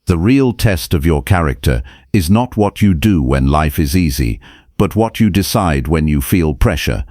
The real test of your character is not what you do when life is easy, but what you decide when you feel pressure.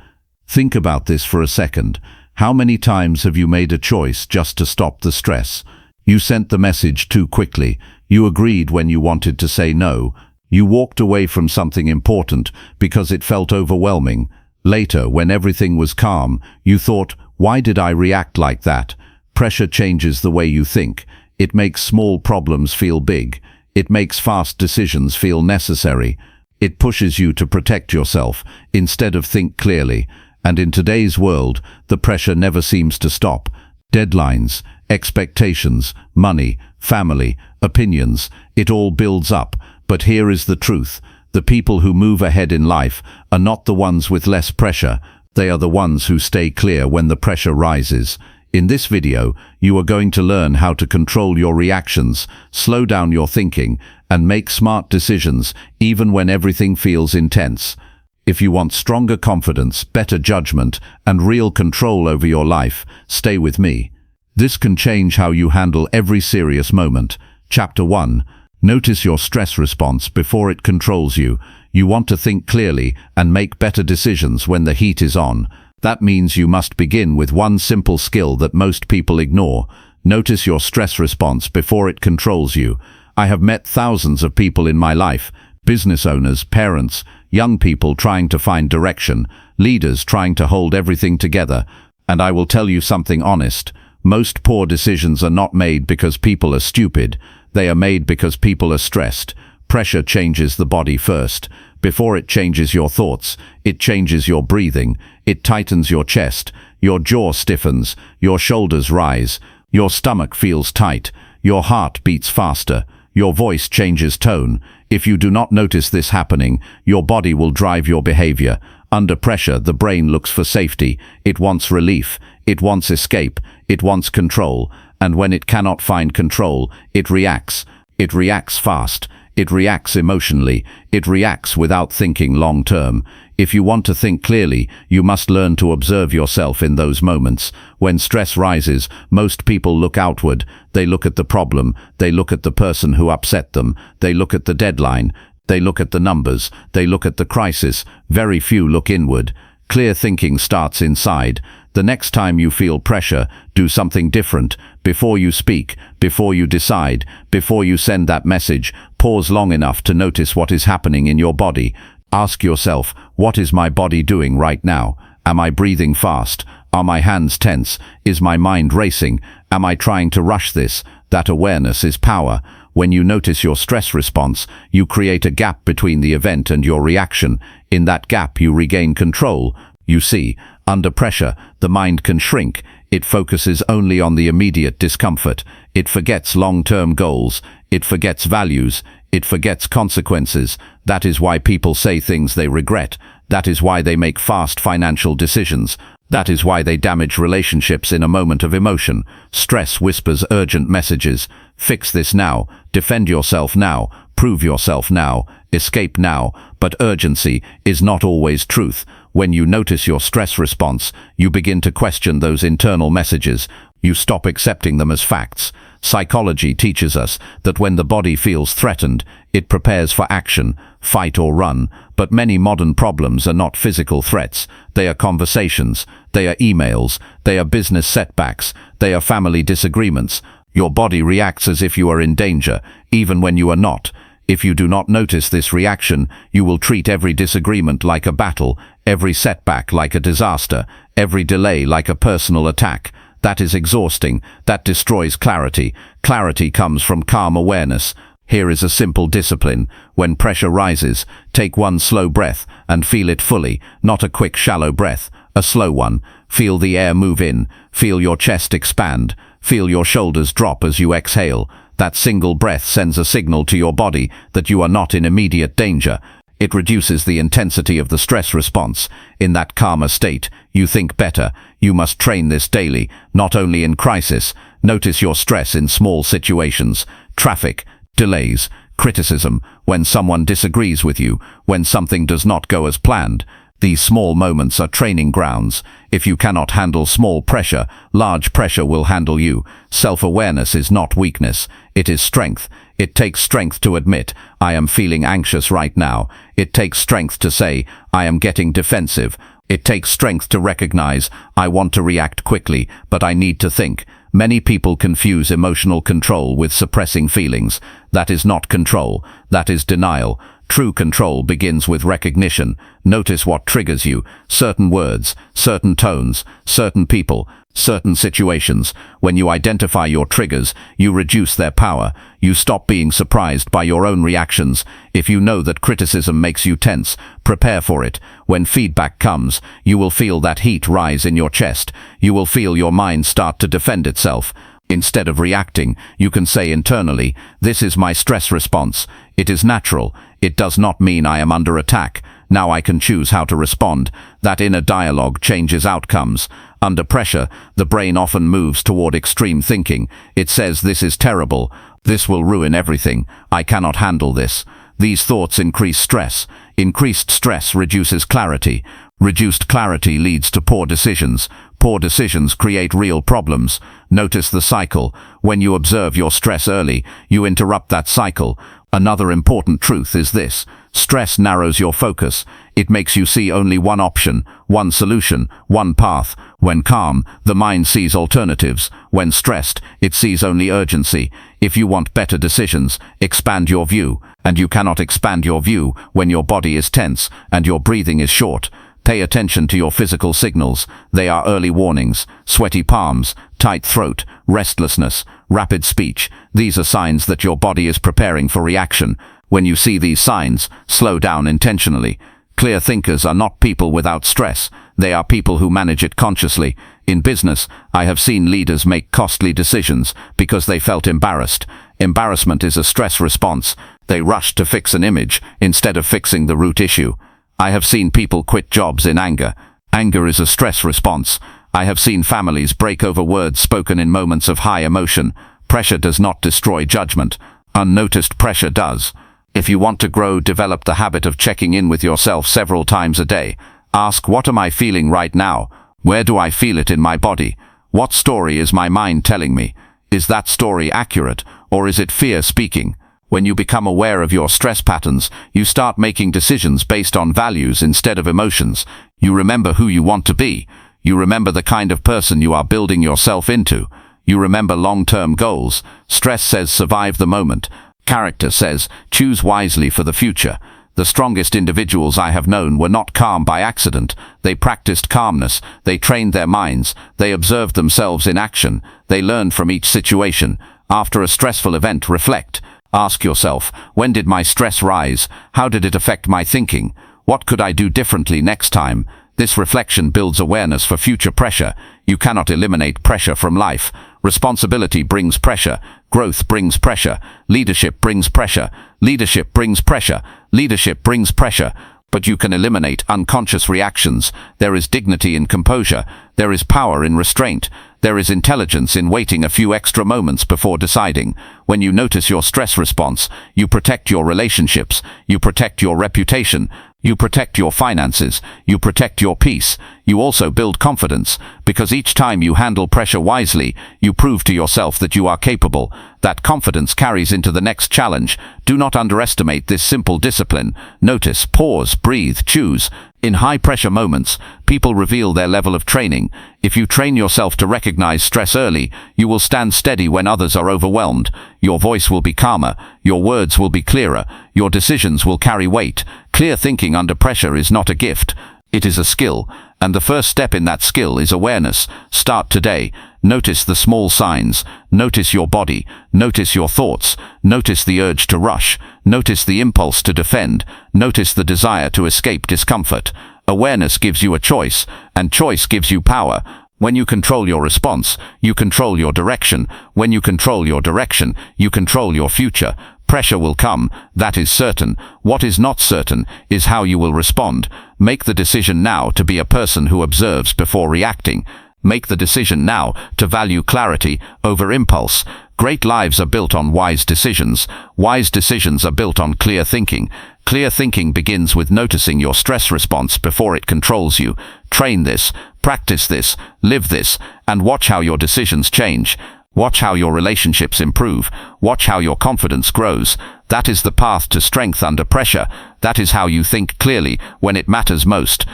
Think about this for a second. How many times have you made a choice just to stop the stress? You sent the message too quickly. You agreed when you wanted to say no. You walked away from something important because it felt overwhelming. Later, when everything was calm, you thought, why did I react like that? Pressure changes the way you think. It makes small problems feel big. It makes fast decisions feel necessary. It pushes you to protect yourself instead of think clearly. And in today's world, the pressure never seems to stop. Deadlines, expectations, money, family, opinions, it all builds up. But here is the truth. The people who move ahead in life are not the ones with less pressure. They are the ones who stay clear when the pressure rises. In this video, you are going to learn how to control your reactions, slow down your thinking, and make smart decisions even when everything feels intense. If you want stronger confidence, better judgment, and real control over your life, stay with me. This can change how you handle every serious moment. Chapter 1. Notice your stress response before it controls you. You want to think clearly and make better decisions when the heat is on. That means you must begin with one simple skill that most people ignore. Notice your stress response before it controls you. I have met thousands of people in my life, business owners, parents, young people trying to find direction, leaders trying to hold everything together. And I will tell you something honest. Most poor decisions are not made because people are stupid. They are made because people are stressed. Pressure changes the body first. Before it changes your thoughts, it changes your breathing. It tightens your chest. Your jaw stiffens. Your shoulders rise. Your stomach feels tight. Your heart beats faster. Your voice changes tone. If you do not notice this happening, your body will drive your behavior. Under pressure, the brain looks for safety. It wants relief. It wants escape. It wants control. And when it cannot find control, it reacts. It reacts fast. It reacts emotionally. It reacts without thinking long term. If you want to think clearly, you must learn to observe yourself in those moments. When stress rises, most people look outward. They look at the problem. They look at the person who upset them. They look at the deadline. They look at the numbers. They look at the crisis. Very few look inward. Clear thinking starts inside. The next time you feel pressure, do something different. Before you speak, before you decide, before you send that message, pause long enough to notice what is happening in your body. Ask yourself, what is my body doing right now? Am I breathing fast? Are my hands tense? Is my mind racing? Am I trying to rush this? That awareness is power. When you notice your stress response, you create a gap between the event and your reaction. In that gap, you regain control. You see, under pressure, the mind can shrink. It focuses only on the immediate discomfort. It forgets long-term goals. It forgets values. It forgets consequences. That is why people say things they regret. That is why they make fast financial decisions. That is why they damage relationships in a moment of emotion. Stress whispers urgent messages. Fix this now. Defend yourself now. Prove yourself now. Escape now. But urgency is not always truth. When you notice your stress response, you begin to question those internal messages. You stop accepting them as facts. Psychology teaches us that when the body feels threatened, it prepares for action, fight or run. But many modern problems are not physical threats. They are conversations. They are emails. They are business setbacks. They are family disagreements. Your body reacts as if you are in danger, even when you are not. If you do not notice this reaction, you will treat every disagreement like a battle, every setback like a disaster, every delay like a personal attack. That is exhausting. That destroys clarity. Clarity comes from calm awareness. Here is a simple discipline. When pressure rises, take one slow breath and feel it fully, not a quick shallow breath, a slow one. Feel the air move in. Feel your chest expand. Feel your shoulders drop as you exhale. That single breath sends a signal to your body that you are not in immediate danger. It reduces the intensity of the stress response. In that calmer state, you think better. You must train this daily, not only in crisis. Notice your stress in small situations. Traffic, delays, criticism, when someone disagrees with you, when something does not go as planned. These small moments are training grounds. If you cannot handle small pressure, large pressure will handle you. Self-awareness is not weakness. It is strength. It takes strength to admit, I am feeling anxious right now. It takes strength to say, I am getting defensive. It takes strength to recognize, I want to react quickly, but I need to think. Many people confuse emotional control with suppressing feelings. That is not control. That is denial. True control begins with recognition. Notice what triggers you. Certain words, certain tones, certain people, certain situations. When you identify your triggers, you reduce their power. You stop being surprised by your own reactions. If you know that criticism makes you tense, prepare for it. When feedback comes, you will feel that heat rise in your chest. You will feel your mind start to defend itself. Instead of reacting, you can say internally, this is my stress response. It is natural. It does not mean I am under attack. Now I can choose how to respond. That inner dialogue changes outcomes. Under pressure, the brain often moves toward extreme thinking. It says, this is terrible. This will ruin everything. I cannot handle this. These thoughts increase stress. Increased stress reduces clarity. Reduced clarity leads to poor decisions. Poor decisions create real problems. Notice the cycle. When you observe your stress early, you interrupt that cycle. Another important truth is this. Stress narrows your focus. It makes you see only one option, one solution, one path. When calm, the mind sees alternatives. When stressed, it sees only urgency. If you want better decisions, expand your view. And you cannot expand your view when your body is tense and your breathing is short. Pay attention to your physical signals. They are early warnings. Sweaty palms, tight throat, restlessness, rapid speech. These are signs that your body is preparing for reaction. When you see these signs, slow down intentionally. Clear thinkers are not people without stress. They are people who manage it consciously. In business, I have seen leaders make costly decisions because they felt embarrassed. Embarrassment is a stress response. They rushed to fix an image instead of fixing the root issue. I have seen people quit jobs in anger. Anger is a stress response. I have seen families break over words spoken in moments of high emotion. Pressure does not destroy judgment. Unnoticed pressure does. If you want to grow, develop the habit of checking in with yourself several times a day. Ask, what am I feeling right now? Where do I feel it in my body? What story is my mind telling me? Is that story accurate, or is it fear speaking? When you become aware of your stress patterns, you start making decisions based on values instead of emotions. You remember who you want to be. You remember the kind of person you are building yourself into. You remember long-term goals. Stress says survive the moment. Character says choose wisely for the future. The strongest individuals I have known were not calm by accident. They practiced calmness. They trained their minds. They observed themselves in action. They learned from each situation. After a stressful event, reflect. Ask yourself, when did my stress rise? How did it affect my thinking? What could I do differently next time? This reflection builds awareness for future pressure. You cannot eliminate pressure from life. Responsibility brings pressure. Growth brings pressure. Leadership brings pressure. Leadership brings pressure. Leadership brings pressure. But you can eliminate unconscious reactions. There is dignity in composure. There is power in restraint. There is intelligence in waiting a few extra moments before deciding. When you notice your stress response, you protect your relationships. You protect your reputation. You protect your finances. You protect your peace. You also build confidence, because each time you handle pressure wisely, you prove to yourself that you are capable. That confidence carries into the next challenge. Do not underestimate this simple discipline. Notice, pause, breathe, choose. In high-pressure moments, people reveal their level of training. If you train yourself to recognize stress early, you will stand steady when others are overwhelmed. Your voice will be calmer. Your words will be clearer. Your decisions will carry weight. Clear thinking under pressure is not a gift. It is a skill. And the first step in that skill is awareness. Start today. Notice the small signs. Notice your body. Notice your thoughts. Notice the urge to rush. Notice the impulse to defend. Notice the desire to escape discomfort. Awareness gives you a choice, and choice gives you power. When you control your response, you control your direction. When you control your direction, you control your future. Pressure will come, that is certain. What is not certain is how you will respond. Make the decision now to be a person who observes before reacting. Make the decision now to value clarity over impulse. Great lives are built on wise decisions. Wise decisions are built on clear thinking. Clear thinking begins with noticing your stress response before it controls you. Train this, practice this, live this, and watch how your decisions change. Watch how your relationships improve. Watch how your confidence grows. That is the path to strength under pressure. That is how you think clearly when it matters most.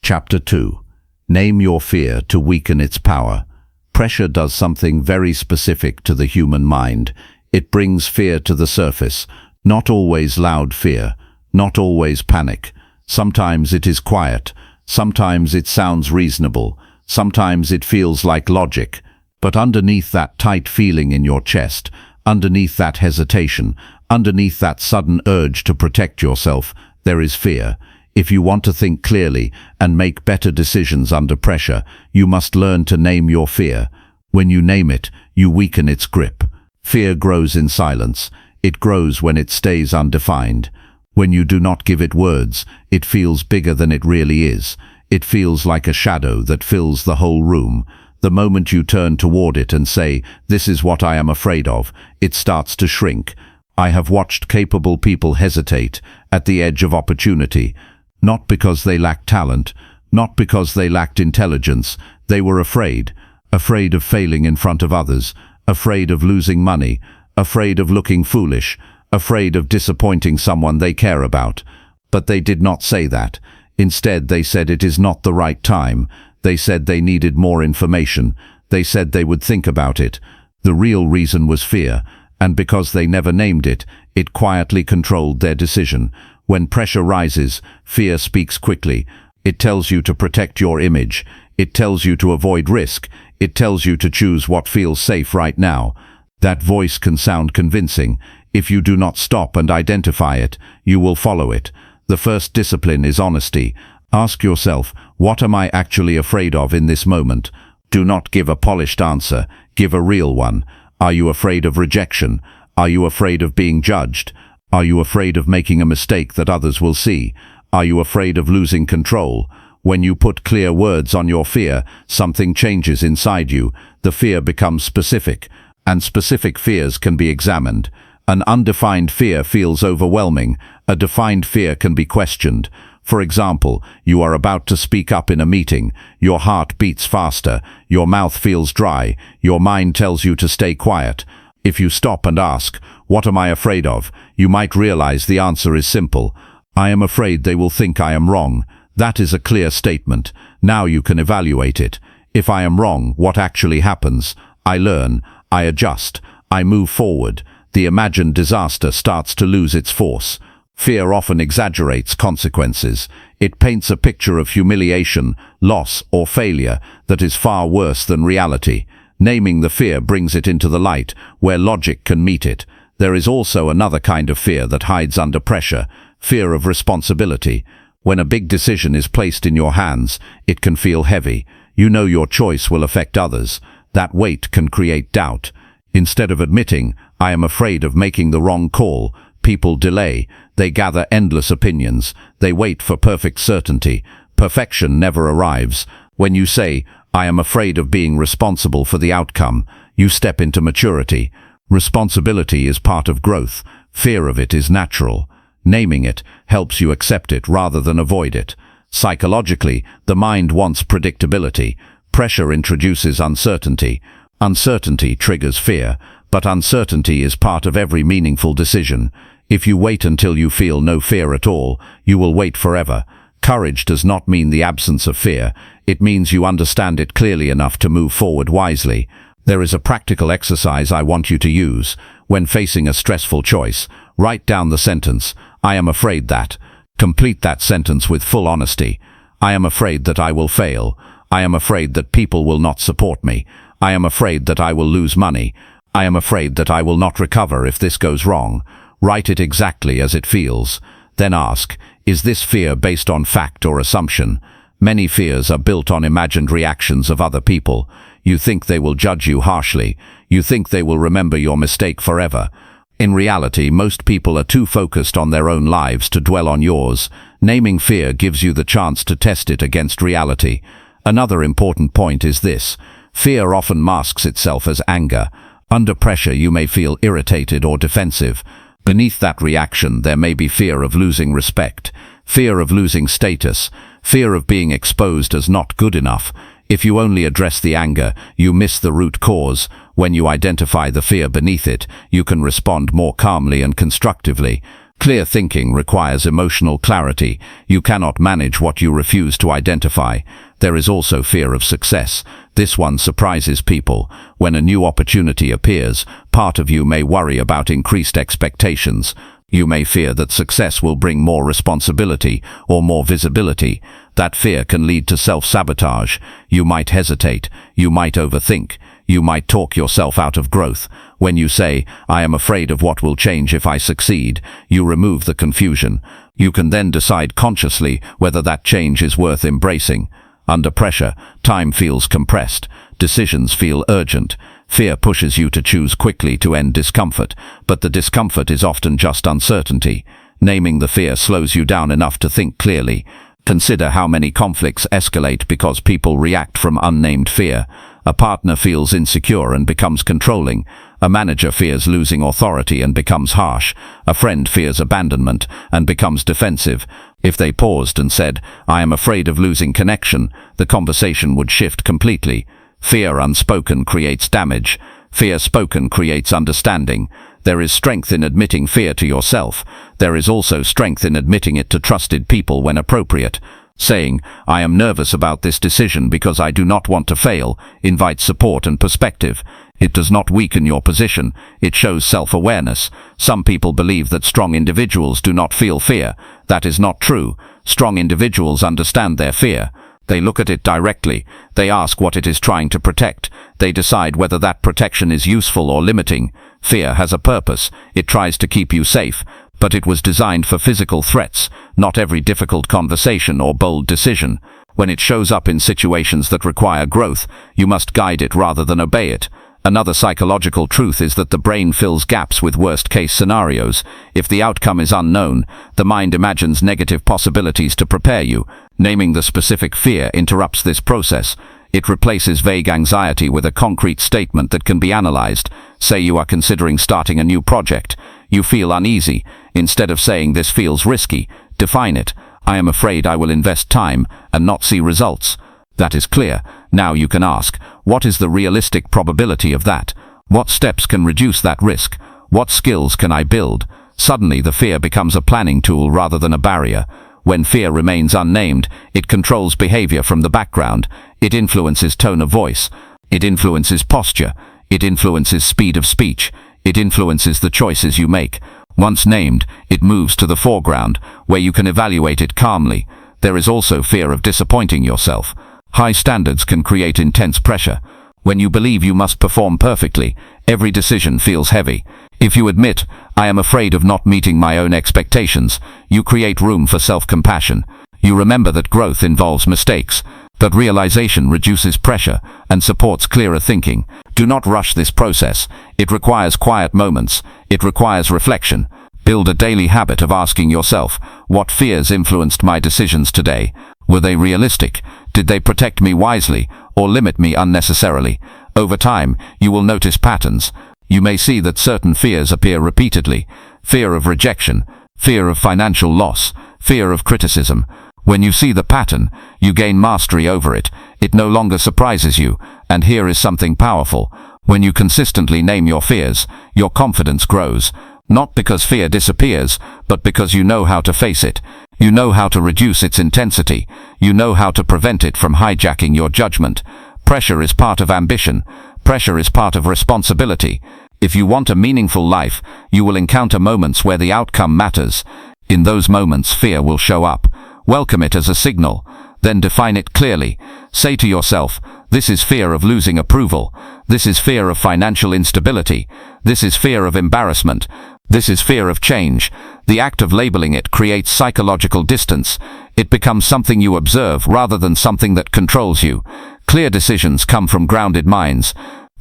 Chapter 2. Name your fear to weaken its power. Pressure does something very specific to the human mind. It brings fear to the surface. Not always loud fear, not always panic. Sometimes it is quiet. Sometimes it sounds reasonable. Sometimes it feels like logic. But underneath that tight feeling in your chest, underneath that hesitation, underneath that sudden urge to protect yourself, there is fear. If you want to think clearly and make better decisions under pressure, you must learn to name your fear. When you name it, you weaken its grip. Fear grows in silence. It grows when it stays undefined. When you do not give it words, it feels bigger than it really is. It feels like a shadow that fills the whole room. The moment you turn toward it and say, "This is what I am afraid of," it starts to shrink. I have watched capable people hesitate at the edge of opportunity, not because they lacked talent, not because they lacked intelligence. They were afraid. Afraid of failing in front of others, afraid of losing money, afraid of looking foolish, afraid of disappointing someone they care about. But they did not say that. Instead, they said it is not the right time. They said they needed more information. They said they would think about it. The real reason was fear, and because they never named it, it quietly controlled their decision. When pressure rises, fear speaks quickly. It tells you to protect your image. It tells you to avoid risk. It tells you to choose what feels safe right now. That voice can sound convincing. If you do not stop and identify it, you will follow it. The first discipline is honesty. Ask yourself, what am I actually afraid of in this moment? Do not give a polished answer. Give a real one. Are you afraid of rejection? Are you afraid of being judged? Are you afraid of making a mistake that others will see? Are you afraid of losing control? When you put clear words on your fear, something changes inside you. The fear becomes specific, and specific fears can be examined. An undefined fear feels overwhelming. A defined fear can be questioned. For example, you are about to speak up in a meeting. Your heart beats faster. Your mouth feels dry. Your mind tells you to stay quiet. If you stop and ask, "What am I afraid of?" you might realize the answer is simple. I am afraid they will think I am wrong. That is a clear statement. Now you can evaluate it. If I am wrong, what actually happens? I learn. I adjust. I move forward. The imagined disaster starts to lose its force. Fear often exaggerates consequences. It paints a picture of humiliation, loss, or failure that is far worse than reality. Naming the fear brings it into the light, where logic can meet it. There is also another kind of fear that hides under pressure, fear of responsibility. When a big decision is placed in your hands, it can feel heavy. You know your choice will affect others. That weight can create doubt. Instead of admitting, "I am afraid of making the wrong call," people delay. They gather endless opinions. They wait for perfect certainty. Perfection never arrives. When you say, "I am afraid of being responsible for the outcome," you step into maturity. Responsibility is part of growth. Fear of it is natural. Naming it helps you accept it rather than avoid it. Psychologically, the mind wants predictability. Pressure introduces uncertainty. Uncertainty triggers fear, but uncertainty is part of every meaningful decision. If you wait until you feel no fear at all, you will wait forever. Courage does not mean the absence of fear. It means you understand it clearly enough to move forward wisely. There is a practical exercise I want you to use. When facing a stressful choice, write down the sentence, "I am afraid that." Complete that sentence with full honesty. I am afraid that I will fail. I am afraid that people will not support me. I am afraid that I will lose money. I am afraid that I will not recover if this goes wrong. Write it exactly as it feels. Then ask, is this fear based on fact or assumption? Many fears are built on imagined reactions of other people. You think they will judge you harshly. You think they will remember your mistake forever. In reality, most people are too focused on their own lives to dwell on yours. Naming fear gives you the chance to test it against reality. Another important point is this. Fear often masks itself as anger. Under pressure, you may feel irritated or defensive. Beneath that reaction, there may be fear of losing respect, fear of losing status, fear of being exposed as not good enough. If you only address the anger, you miss the root cause. When you identify the fear beneath it, you can respond more calmly and constructively. Clear thinking requires emotional clarity. You cannot manage what you refuse to identify. There is also fear of success. This one surprises people. When a new opportunity appears, part of you may worry about increased expectations. You may fear that success will bring more responsibility or more visibility. That fear can lead to self-sabotage. You might hesitate. You might overthink. You might talk yourself out of growth. When you say, "I am afraid of what will change if I succeed," you remove the confusion. You can then decide consciously whether that change is worth embracing. Under pressure, time feels compressed. Decisions feel urgent. Fear pushes you to choose quickly to end discomfort, but the discomfort is often just uncertainty. Naming the fear slows you down enough to think clearly. Consider how many conflicts escalate because people react from unnamed fear. A partner feels insecure and becomes controlling. A manager fears losing authority and becomes harsh. A friend fears abandonment and becomes defensive. If they paused and said, "I am afraid of losing connection," the conversation would shift completely. Fear unspoken creates damage. Fear spoken creates understanding. There is strength in admitting fear to yourself. There is also strength in admitting it to trusted people when appropriate. Saying, "I am nervous about this decision because I do not want to fail," invites support and perspective. It does not weaken your position. It shows self-awareness. Some people believe that strong individuals do not feel fear. That is not true. Strong individuals understand their fear. They look at it directly. They ask what it is trying to protect. They decide whether that protection is useful or limiting. Fear has a purpose. It tries to keep you safe. But it was designed for physical threats, not every difficult conversation or bold decision. When it shows up in situations that require growth, you must guide it rather than obey it. Another psychological truth is that the brain fills gaps with worst-case scenarios. If the outcome is unknown, the mind imagines negative possibilities to prepare you. Naming the specific fear interrupts this process. It replaces vague anxiety with a concrete statement that can be analyzed. Say you are considering starting a new project. You feel uneasy. Instead of saying, "This feels risky," define it. "I am afraid I will invest time and not see results." That is clear. Now you can ask, what is the realistic probability of that? What steps can reduce that risk? What skills can I build? Suddenly the fear becomes a planning tool rather than a barrier. When fear remains unnamed, it controls behavior from the background. It influences tone of voice. It influences posture. It influences speed of speech. It influences the choices you make. Once named, it moves to the foreground, where you can evaluate it calmly. There is also fear of disappointing yourself. High standards can create intense pressure. When you believe you must perform perfectly, every decision feels heavy. If you admit, "I am afraid of not meeting my own expectations," you create room for self-compassion. You remember that growth involves mistakes. That realization reduces pressure and supports clearer thinking. Do not rush this process. It requires quiet moments. It requires reflection. Build a daily habit of asking yourself, what fears influenced my decisions today? Were they realistic? Did they protect me wisely or limit me unnecessarily? Over time, you will notice patterns. You may see that certain fears appear repeatedly. Fear of rejection, fear of financial loss, fear of criticism. When you see the pattern, you gain mastery over it. It no longer surprises you. And here is something powerful. When you consistently name your fears, your confidence grows. Not because fear disappears, but because you know how to face it. You know how to reduce its intensity. You know how to prevent it from hijacking your judgment. Pressure is part of ambition. Pressure is part of responsibility. If you want a meaningful life, you will encounter moments where the outcome matters. In those moments, fear will show up. Welcome it as a signal. Then define it clearly. Say to yourself, "This is fear of losing approval. This is fear of financial instability. This is fear of embarrassment. This is fear of change." The act of labeling it creates psychological distance. It becomes something you observe rather than something that controls you. Clear decisions come from grounded minds.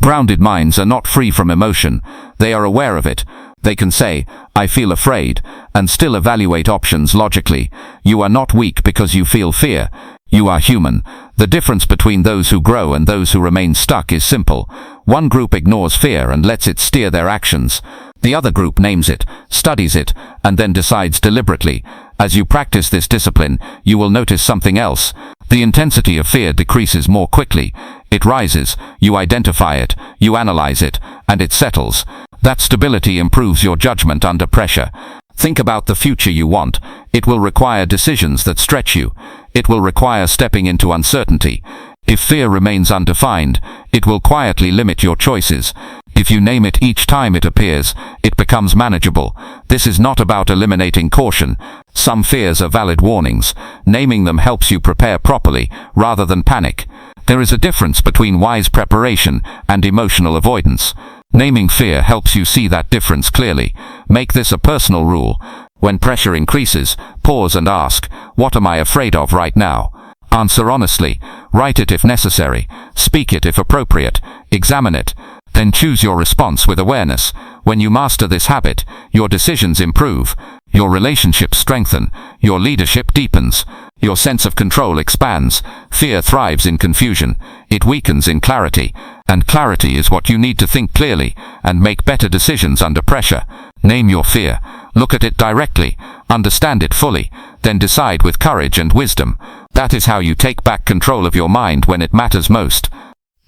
Grounded minds are not free from emotion. They are aware of it. They can say, "I feel afraid," and still evaluate options logically. You are not weak because you feel fear. You are human. The difference between those who grow and those who remain stuck is simple. One group ignores fear and lets it steer their actions. The other group names it, studies it, and then decides deliberately. As you practice this discipline, you will notice something else. The intensity of fear decreases more quickly. It rises, you identify it, you analyze it, and it settles. That stability improves your judgment under pressure. Think about the future you want. It will require decisions that stretch you. It will require stepping into uncertainty. If fear remains undefined, it will quietly limit your choices. If you name it each time it appears, it becomes manageable. This is not about eliminating caution. Some fears are valid warnings. Naming them helps you prepare properly, rather than panic. There is a difference between wise preparation and emotional avoidance. Naming fear helps you see that difference clearly. Make this a personal rule. When pressure increases, pause and ask, what am I afraid of right now? Answer honestly. Write it if necessary. Speak it if appropriate. Examine it. Then choose your response with awareness. When you master this habit, your decisions improve. Your relationships strengthen. Your leadership deepens. Your sense of control expands. Fear thrives in confusion. It weakens in clarity. And clarity is what you need to think clearly and make better decisions under pressure. Name your fear. Look at it directly. Understand it fully. Then decide with courage and wisdom. That is how you take back control of your mind when it matters most.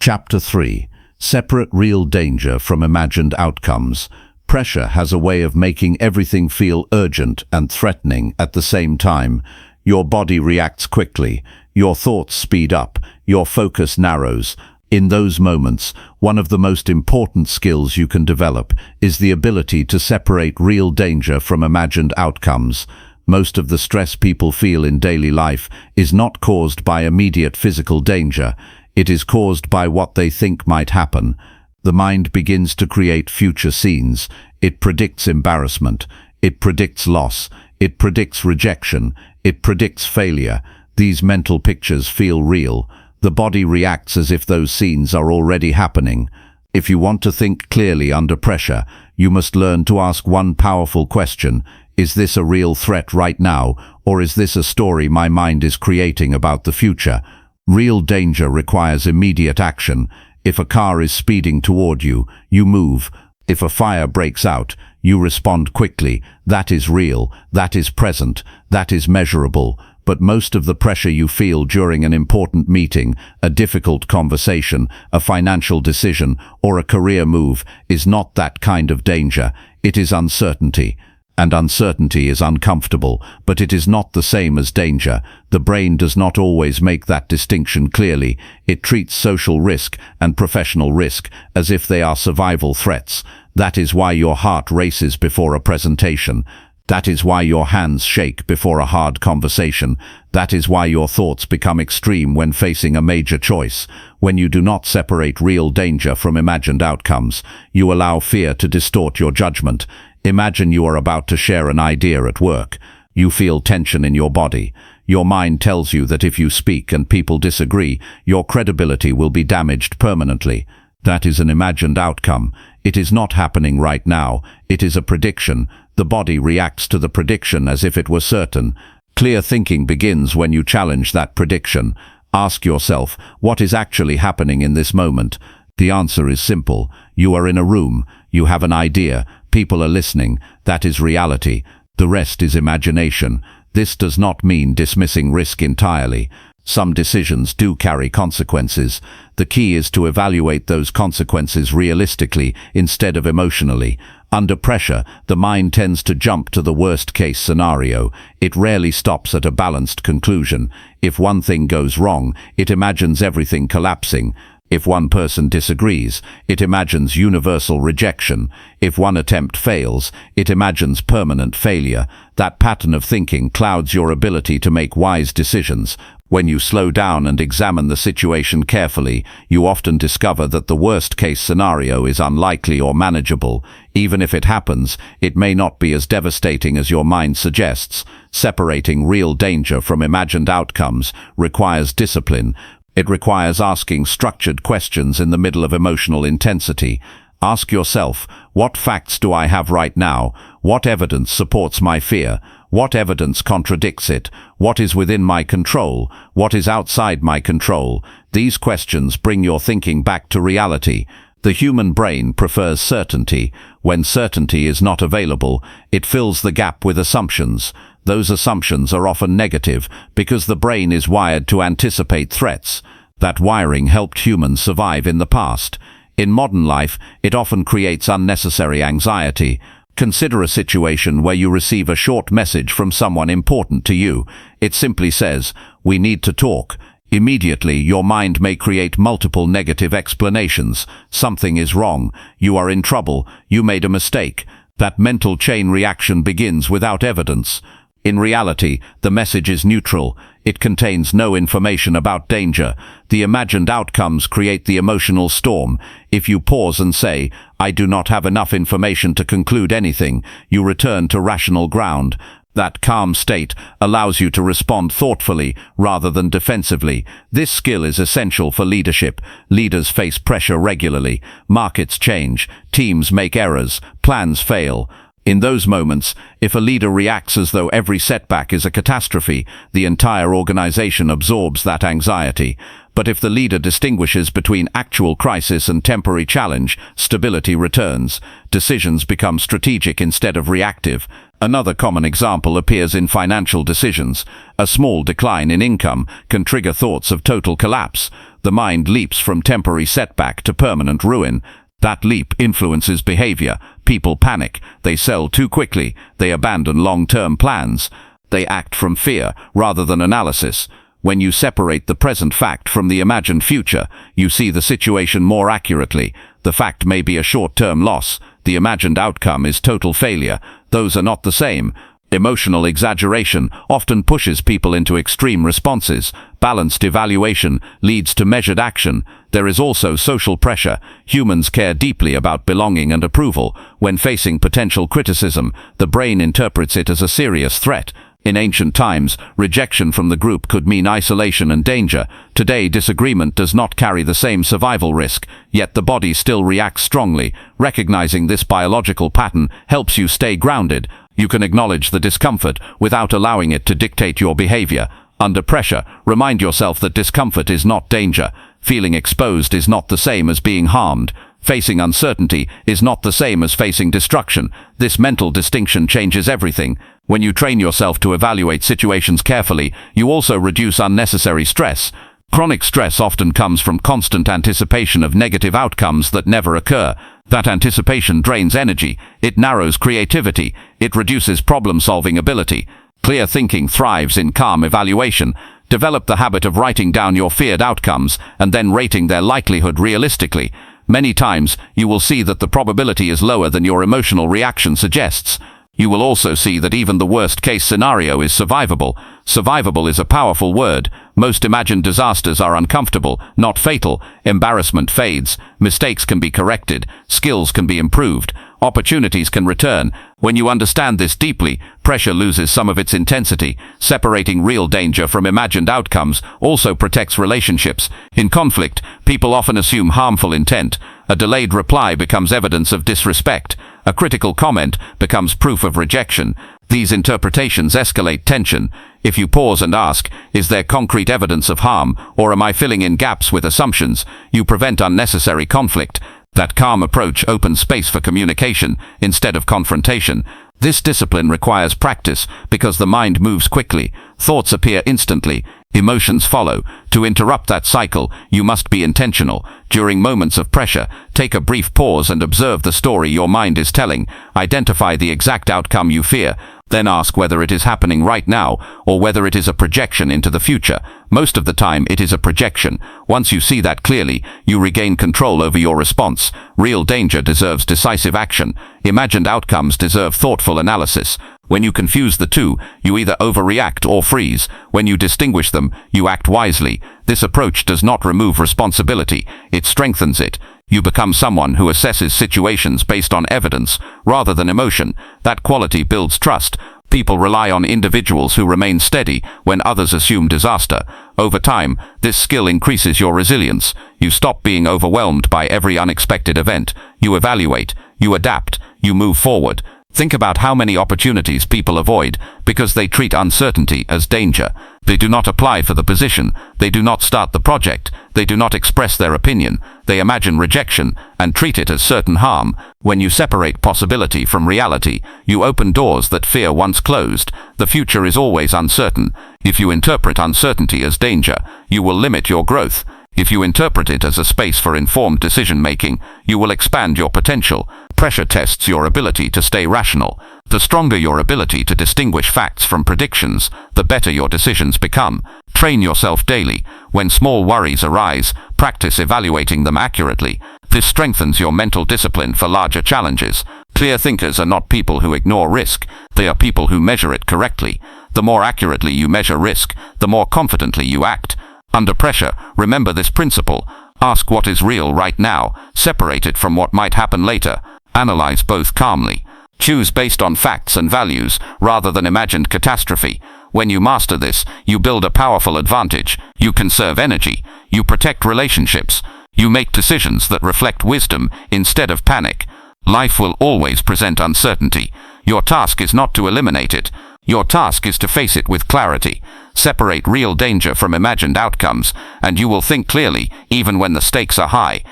Chapter 3. Separate real danger from imagined outcomes. Pressure has a way of making everything feel urgent and threatening at the same time. Your body reacts quickly. Your thoughts speed up. Your focus narrows. In those moments, one of the most important skills you can develop is the ability to separate real danger from imagined outcomes. Most of the stress people feel in daily life is not caused by immediate physical danger. It is caused by what they think might happen. The mind begins to create future scenes. It predicts embarrassment. It predicts loss. It predicts rejection. It predicts failure. These mental pictures feel real. The body reacts as if those scenes are already happening. If you want to think clearly under pressure, you must learn to ask one powerful question. Is this a real threat right now, or is this a story my mind is creating about the future? Real danger requires immediate action. If a car is speeding toward you, you move. If a fire breaks out, you respond quickly. That is real. That is present. That is measurable. But most of the pressure you feel during an important meeting, a difficult conversation, a financial decision, or a career move is not that kind of danger. It is uncertainty. And uncertainty is uncomfortable, but it is not the same as danger. The brain does not always make that distinction clearly. It treats social risk and professional risk as if they are survival threats. That is why your heart races before a presentation. That is why your hands shake before a hard conversation. That is why your thoughts become extreme when facing a major choice. When you do not separate real danger from imagined outcomes, you allow fear to distort your judgment. Imagine you are about to share an idea at work. You feel tension in your body. Your mind tells you that if you speak and people disagree, your credibility will be damaged permanently. That is an imagined outcome. It is not happening right now. It is a prediction. The body reacts to the prediction as if it were certain. Clear thinking begins when you challenge that prediction. Ask yourself, what is actually happening in this moment? The answer is simple. You are in a room. You have an idea. People are listening. That is reality. The rest is imagination. This does not mean dismissing risk entirely. Some decisions do carry consequences. The key is to evaluate those consequences realistically instead of emotionally. Under pressure, the mind tends to jump to the worst-case scenario. It rarely stops at a balanced conclusion. If one thing goes wrong, it imagines everything collapsing. If one person disagrees, it imagines universal rejection. If one attempt fails, it imagines permanent failure. That pattern of thinking clouds your ability to make wise decisions. When you slow down and examine the situation carefully, you often discover that the worst-case scenario is unlikely or manageable. Even if it happens, it may not be as devastating as your mind suggests. Separating real danger from imagined outcomes requires discipline. It requires asking structured questions in the middle of emotional intensity. Ask yourself, what facts do I have right now? What evidence supports my fear? What evidence contradicts it? What is within my control? What is outside my control? These questions bring your thinking back to reality. The human brain prefers certainty. When certainty is not available, it fills the gap with assumptions. those assumptions are often negative because the brain is wired to anticipate threats. That wiring helped humans survive in the past. In modern life, it often creates unnecessary anxiety. Consider a situation where you receive a short message from someone important to you. It simply says, "We need to talk." Immediately, your mind may create multiple negative explanations. Something is wrong. You are in trouble. You made a mistake. That mental chain reaction begins without evidence. In reality, the message is neutral. It contains no information about danger. The imagined outcomes create the emotional storm. If you pause and say, "I do not have enough information to conclude anything," you return to rational ground. That calm state allows you to respond thoughtfully rather than defensively. This skill is essential for leadership. Leaders face pressure regularly. Markets change. Teams make errors. Plans fail. In those moments, if a leader reacts as though every setback is a catastrophe, the entire organization absorbs that anxiety. But if the leader distinguishes between actual crisis and temporary challenge, stability returns. Decisions become strategic instead of reactive. Another common example appears in financial decisions. A small decline in income can trigger thoughts of total collapse. The mind leaps from temporary setback to permanent ruin. That leap influences behavior. People panic. They sell too quickly. They abandon long-term plans. They act from fear rather than analysis. When you separate the present fact from the imagined future, you see the situation more accurately. The fact may be a short-term loss. The imagined outcome is total failure. Those are not the same. Emotional exaggeration often pushes people into extreme responses. Balanced evaluation leads to measured action. There is also social pressure. Humans care deeply about belonging and approval. When facing potential criticism, the brain interprets it as a serious threat. In ancient times, rejection from the group could mean isolation and danger. Today, disagreement does not carry the same survival risk, yet the body still reacts strongly. Recognizing this biological pattern helps you stay grounded. You can acknowledge the discomfort without allowing it to dictate your behavior. Under pressure, remind yourself that discomfort is not danger. Feeling exposed is not the same as being harmed. Facing uncertainty is not the same as facing destruction. This mental distinction changes everything. When you train yourself to evaluate situations carefully, you also reduce unnecessary stress. Chronic stress often comes from constant anticipation of negative outcomes that never occur. That anticipation drains energy. It narrows creativity. It reduces problem-solving ability. Clear thinking thrives in calm evaluation. Develop the habit of writing down your feared outcomes and then rating their likelihood realistically. Many times, you will see that the probability is lower than your emotional reaction suggests. You will also see that even the worst-case scenario is survivable. Survivable is a powerful word. Most imagined disasters are uncomfortable, not fatal. Embarrassment fades. Mistakes can be corrected. Skills can be improved. Opportunities can return. When you understand this deeply, pressure loses some of its intensity. Separating real danger from imagined outcomes also protects relationships. In conflict, people often assume harmful intent. A delayed reply becomes evidence of disrespect. A critical comment becomes proof of rejection. These interpretations escalate tension. If you pause and ask, "Is there concrete evidence of harm, or am I filling in gaps with assumptions?" you prevent unnecessary conflict. That calm approach opens space for communication instead of confrontation. This discipline requires practice because the mind moves quickly. Thoughts appear instantly. Emotions follow. To interrupt that cycle, you must be intentional. During moments of pressure, take a brief pause and observe the story your mind is telling. Identify the exact outcome you fear. Then ask whether it is happening right now or whether it is a projection into the future. Most of the time, it is a projection. Once you see that clearly, you regain control over your response. Real danger deserves decisive action. Imagined outcomes deserve thoughtful analysis. When you confuse the two, you either overreact or freeze. When you distinguish them, you act wisely. This approach does not remove responsibility. It strengthens it. You become someone who assesses situations based on evidence rather than emotion. That quality builds trust. People rely on individuals who remain steady when others assume disaster. Over time, this skill increases your resilience. You stop being overwhelmed by every unexpected event. You evaluate. You adapt. You move forward. Think about how many opportunities people avoid because they treat uncertainty as danger. They do not apply for the position. They do not start the project. They do not express their opinion. They imagine rejection and treat it as certain harm. When you separate possibility from reality, you open doors that fear once closed. The future is always uncertain. If you interpret uncertainty as danger, you will limit your growth. If you interpret it as a space for informed decision-making, you will expand your potential. Pressure tests your ability to stay rational. The stronger your ability to distinguish facts from predictions, the better your decisions become. Train yourself daily. When small worries arise, practice evaluating them accurately. This strengthens your mental discipline for larger challenges. Clear thinkers are not people who ignore risk. They are people who measure it correctly. The more accurately you measure risk, the more confidently you act. Under pressure, remember this principle. Ask what is real right now. Separate it from what might happen later. Analyze both calmly. Choose based on facts and values, rather than imagined catastrophe. When you master this, you build a powerful advantage. You conserve energy. You protect relationships. You make decisions that reflect wisdom instead of panic. Life will always present uncertainty. Your task is not to eliminate it. Your task is to face it with clarity. Separate real danger from imagined outcomes, and you will think clearly, even when the stakes are high.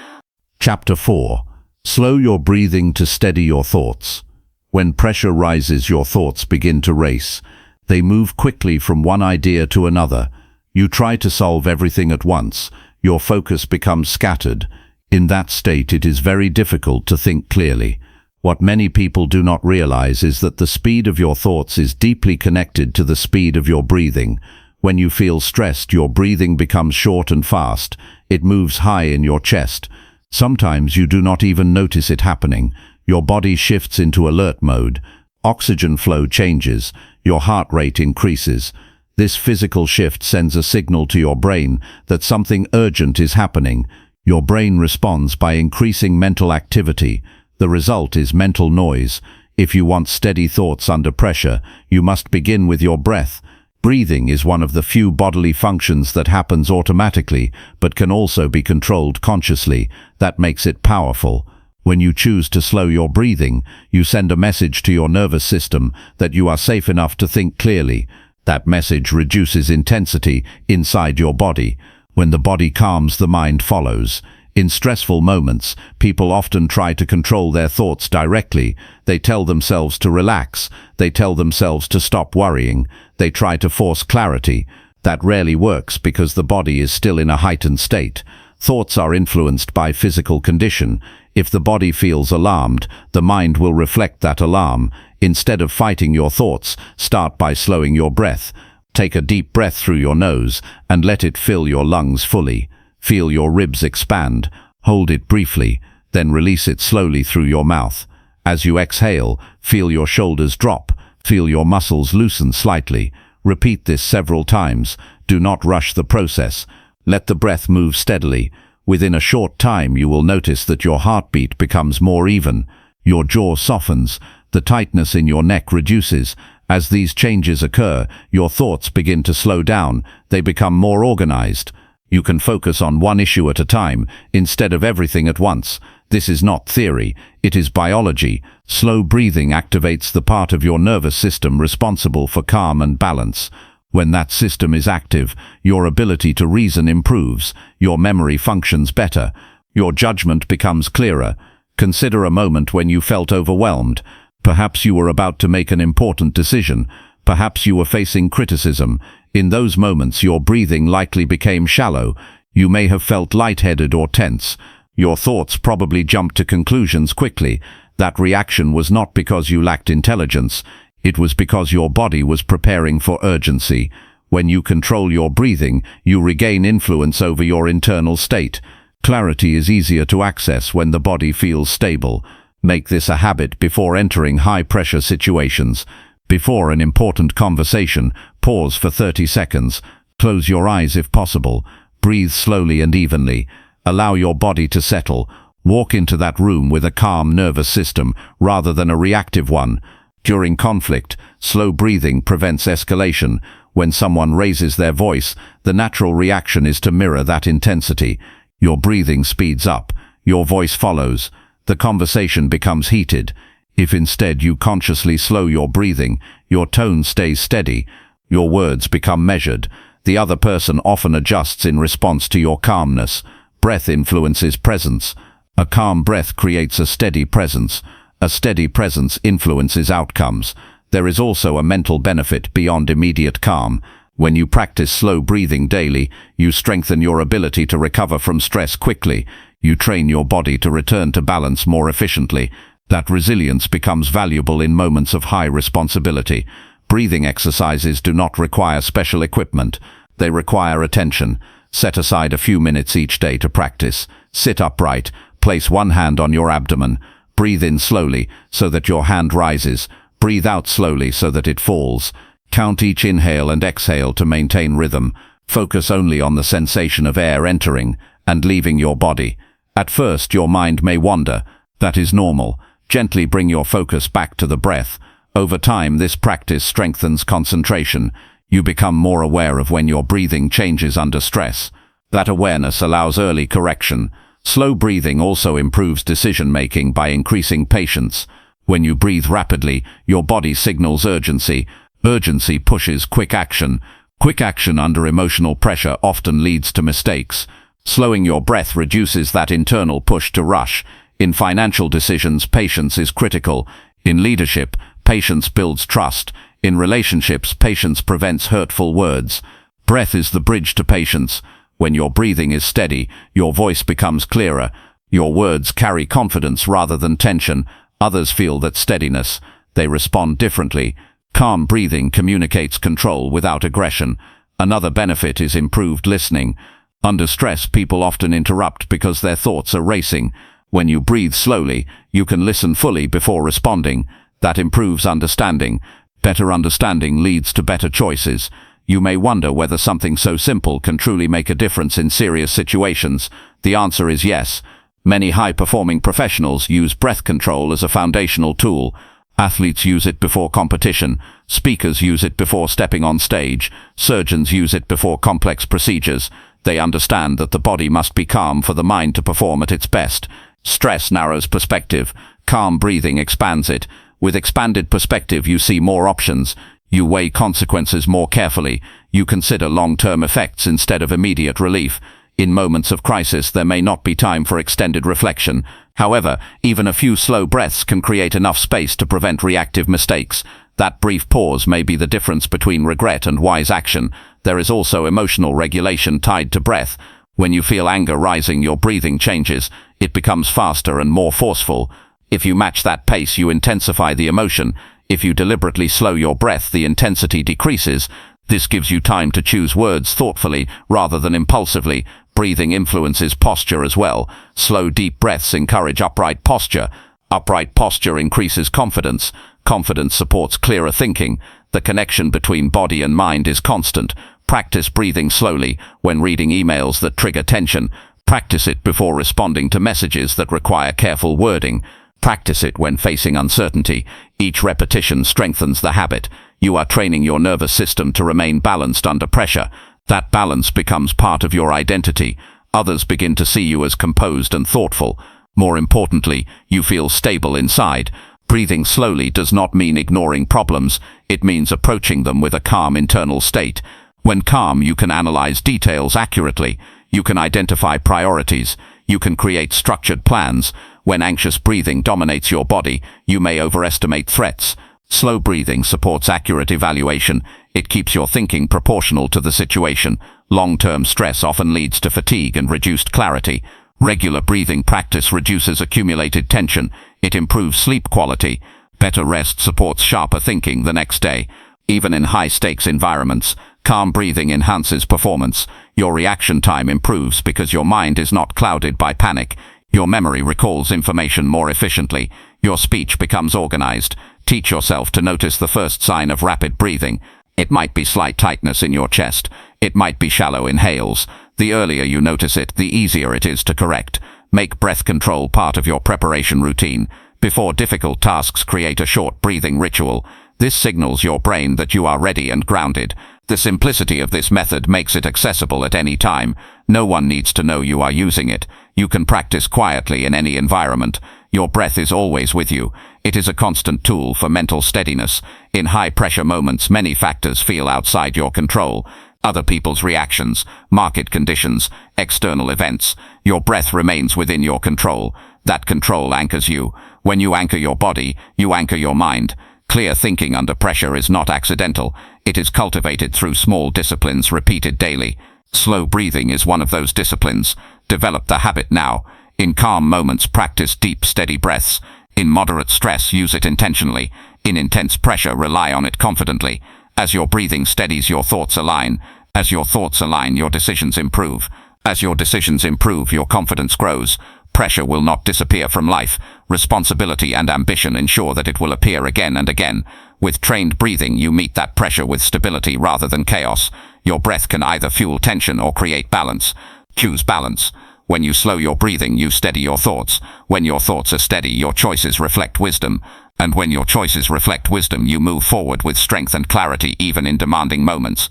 Chapter 4. Slow your breathing to steady your thoughts. When pressure rises, your thoughts begin to race. They move quickly from one idea to another. You try to solve everything at once. Your focus becomes scattered. In that state, it is very difficult to think clearly. What many people do not realize is that the speed of your thoughts is deeply connected to the speed of your breathing. When you feel stressed, your breathing becomes short and fast. It moves high in your chest. Sometimes you do not even notice it happening. Your body shifts into alert mode. Oxygen flow changes. Your heart rate increases. This physical shift sends a signal to your brain that something urgent is happening. Your brain responds by increasing mental activity. The result is mental noise. If you want steady thoughts under pressure, you must begin with your breath. Breathing is one of the few bodily functions that happens automatically, but can also be controlled consciously. That makes it powerful. When you choose to slow your breathing, you send a message to your nervous system that you are safe enough to think clearly. That message reduces intensity inside your body. When the body calms, the mind follows. In stressful moments, people often try to control their thoughts directly. They tell themselves to relax. They tell themselves to stop worrying. They try to force clarity. That rarely works because the body is still in a heightened state. Thoughts are influenced by physical condition. If the body feels alarmed, the mind will reflect that alarm. Instead of fighting your thoughts, start by slowing your breath. Take a deep breath through your nose and let it fill your lungs fully. Feel your ribs expand. Hold it briefly, then release it slowly through your mouth. As you exhale, feel your shoulders drop. Feel your muscles loosen slightly. Repeat this several times. Do not rush the process. Let the breath move steadily. Within a short time, you will notice that your heartbeat becomes more even. Your jaw softens. The tightness in your neck reduces. As these changes occur, your thoughts begin to slow down. They become more organized. You can focus on one issue at a time, instead of everything at once. This is not theory, it is biology. Slow breathing activates the part of your nervous system responsible for calm and balance. When that system is active, your ability to reason improves, your memory functions better, your judgment becomes clearer. Consider a moment when you felt overwhelmed. Perhaps you were about to make an important decision. Perhaps you were facing criticism. In those moments, your breathing likely became shallow. You may have felt lightheaded or tense. Your thoughts probably jumped to conclusions quickly. That reaction was not because you lacked intelligence. It was because your body was preparing for urgency. When you control your breathing, you regain influence over your internal state. Clarity is easier to access when the body feels stable. Make this a habit before entering high-pressure situations. Before an important conversation, pause for 30 seconds. Close your eyes if possible. Breathe slowly and evenly. Allow your body to settle. Walk into that room with a calm nervous system rather than a reactive one. During conflict, slow breathing prevents escalation. When someone raises their voice, the natural reaction is to mirror that intensity. Your breathing speeds up. Your voice follows. The conversation becomes heated. If instead you consciously slow your breathing, your tone stays steady, your words become measured. The other person often adjusts in response to your calmness. Breath influences presence. A calm breath creates a steady presence. A steady presence influences outcomes. There is also a mental benefit beyond immediate calm. When you practice slow breathing daily, you strengthen your ability to recover from stress quickly. You train your body to return to balance more efficiently. That resilience becomes valuable in moments of high responsibility. Breathing exercises do not require special equipment. They require attention. Set aside a few minutes each day to practice. Sit upright. Place one hand on your abdomen. Breathe in slowly so that your hand rises. Breathe out slowly so that it falls. Count each inhale and exhale to maintain rhythm. Focus only on the sensation of air entering and leaving your body. At first, your mind may wander. That is normal. Gently bring your focus back to the breath. Over time, this practice strengthens concentration. You become more aware of when your breathing changes under stress. That awareness allows early correction. Slow breathing also improves decision-making by increasing patience. When you breathe rapidly, your body signals urgency. Urgency pushes quick action. Quick action under emotional pressure often leads to mistakes. Slowing your breath reduces that internal push to rush. In financial decisions, patience is critical. In leadership, patience builds trust. In relationships, patience prevents hurtful words. Breath is the bridge to patience. When your breathing is steady, your voice becomes clearer. Your words carry confidence rather than tension. Others feel that steadiness. They respond differently. Calm breathing communicates control without aggression. Another benefit is improved listening. Under stress, people often interrupt because their thoughts are racing. When you breathe slowly, you can listen fully before responding. That improves understanding. Better understanding leads to better choices. You may wonder whether something so simple can truly make a difference in serious situations. The answer is yes. Many high-performing professionals use breath control as a foundational tool. Athletes use it before competition. Speakers use it before stepping on stage. Surgeons use it before complex procedures. They understand that the body must be calm for the mind to perform at its best. Stress narrows perspective. Calm breathing expands it. With expanded perspective, you see more options. You weigh consequences more carefully. You consider long-term effects instead of immediate relief. In moments of crisis, there may not be time for extended reflection. However, even a few slow breaths can create enough space to prevent reactive mistakes. That brief pause may be the difference between regret and wise action. There is also emotional regulation tied to breath. When you feel anger rising, your breathing changes. It becomes faster and more forceful. If you match that pace, you intensify the emotion. If you deliberately slow your breath, the intensity decreases. This gives you time to choose words thoughtfully rather than impulsively. Breathing influences posture as well. Slow, deep breaths encourage upright posture. Upright posture increases confidence. Confidence supports clearer thinking. The connection between body and mind is constant. Practice breathing slowly when reading emails that trigger tension. Practice it before responding to messages that require careful wording. Practice it when facing uncertainty. Each repetition strengthens the habit. You are training your nervous system to remain balanced under pressure. That balance becomes part of your identity. Others begin to see you as composed and thoughtful. More importantly, you feel stable inside. Breathing slowly does not mean ignoring problems. It means approaching them with a calm internal state. When calm, you can analyze details accurately. You can identify priorities. You can create structured plans. When anxious breathing dominates your body, you may overestimate threats. Slow breathing supports accurate evaluation. It keeps your thinking proportional to the situation. Long-term stress often leads to fatigue and reduced clarity. Regular breathing practice reduces accumulated tension. It improves sleep quality. Better rest supports sharper thinking the next day. Even in high-stakes environments, calm breathing enhances performance. Your reaction time improves because your mind is not clouded by panic. Your memory recalls information more efficiently. Your speech becomes organized. Teach yourself to notice the first sign of rapid breathing. It might be slight tightness in your chest. It might be shallow inhales. The earlier you notice it, the easier it is to correct. Make breath control part of your preparation routine. Before difficult tasks, create a short breathing ritual. This signals your brain that you are ready and grounded. The simplicity of this method makes it accessible at any time. No one needs to know you are using it. You can practice quietly in any environment. Your breath is always with you. It is a constant tool for mental steadiness. In high-pressure moments, many factors feel outside your control. Other people's reactions, market conditions, external events. Your breath remains within your control. That control anchors you. When you anchor your body, you anchor your mind. Clear thinking under pressure is not accidental. It is cultivated through small disciplines repeated daily. Slow breathing is one of those disciplines. Develop the habit now. In calm moments, practice deep, steady breaths. In moderate stress, use it intentionally. In intense pressure, rely on it confidently. As your breathing steadies, your thoughts align. As your thoughts align, your decisions improve. As your decisions improve, your confidence grows. Pressure will not disappear from life. Responsibility and ambition ensure that it will appear again and again. With trained breathing, you meet that pressure with stability rather than chaos. Your breath can either fuel tension or create balance. Choose balance. When you slow your breathing, you steady your thoughts. When your thoughts are steady, your choices reflect wisdom. And when your choices reflect wisdom, you move forward with strength and clarity even in demanding moments.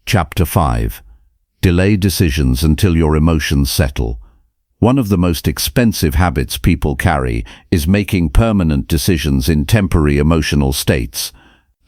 Chapter 5. Delay decisions until your emotions settle. One of the most expensive habits people carry is making permanent decisions in temporary emotional states.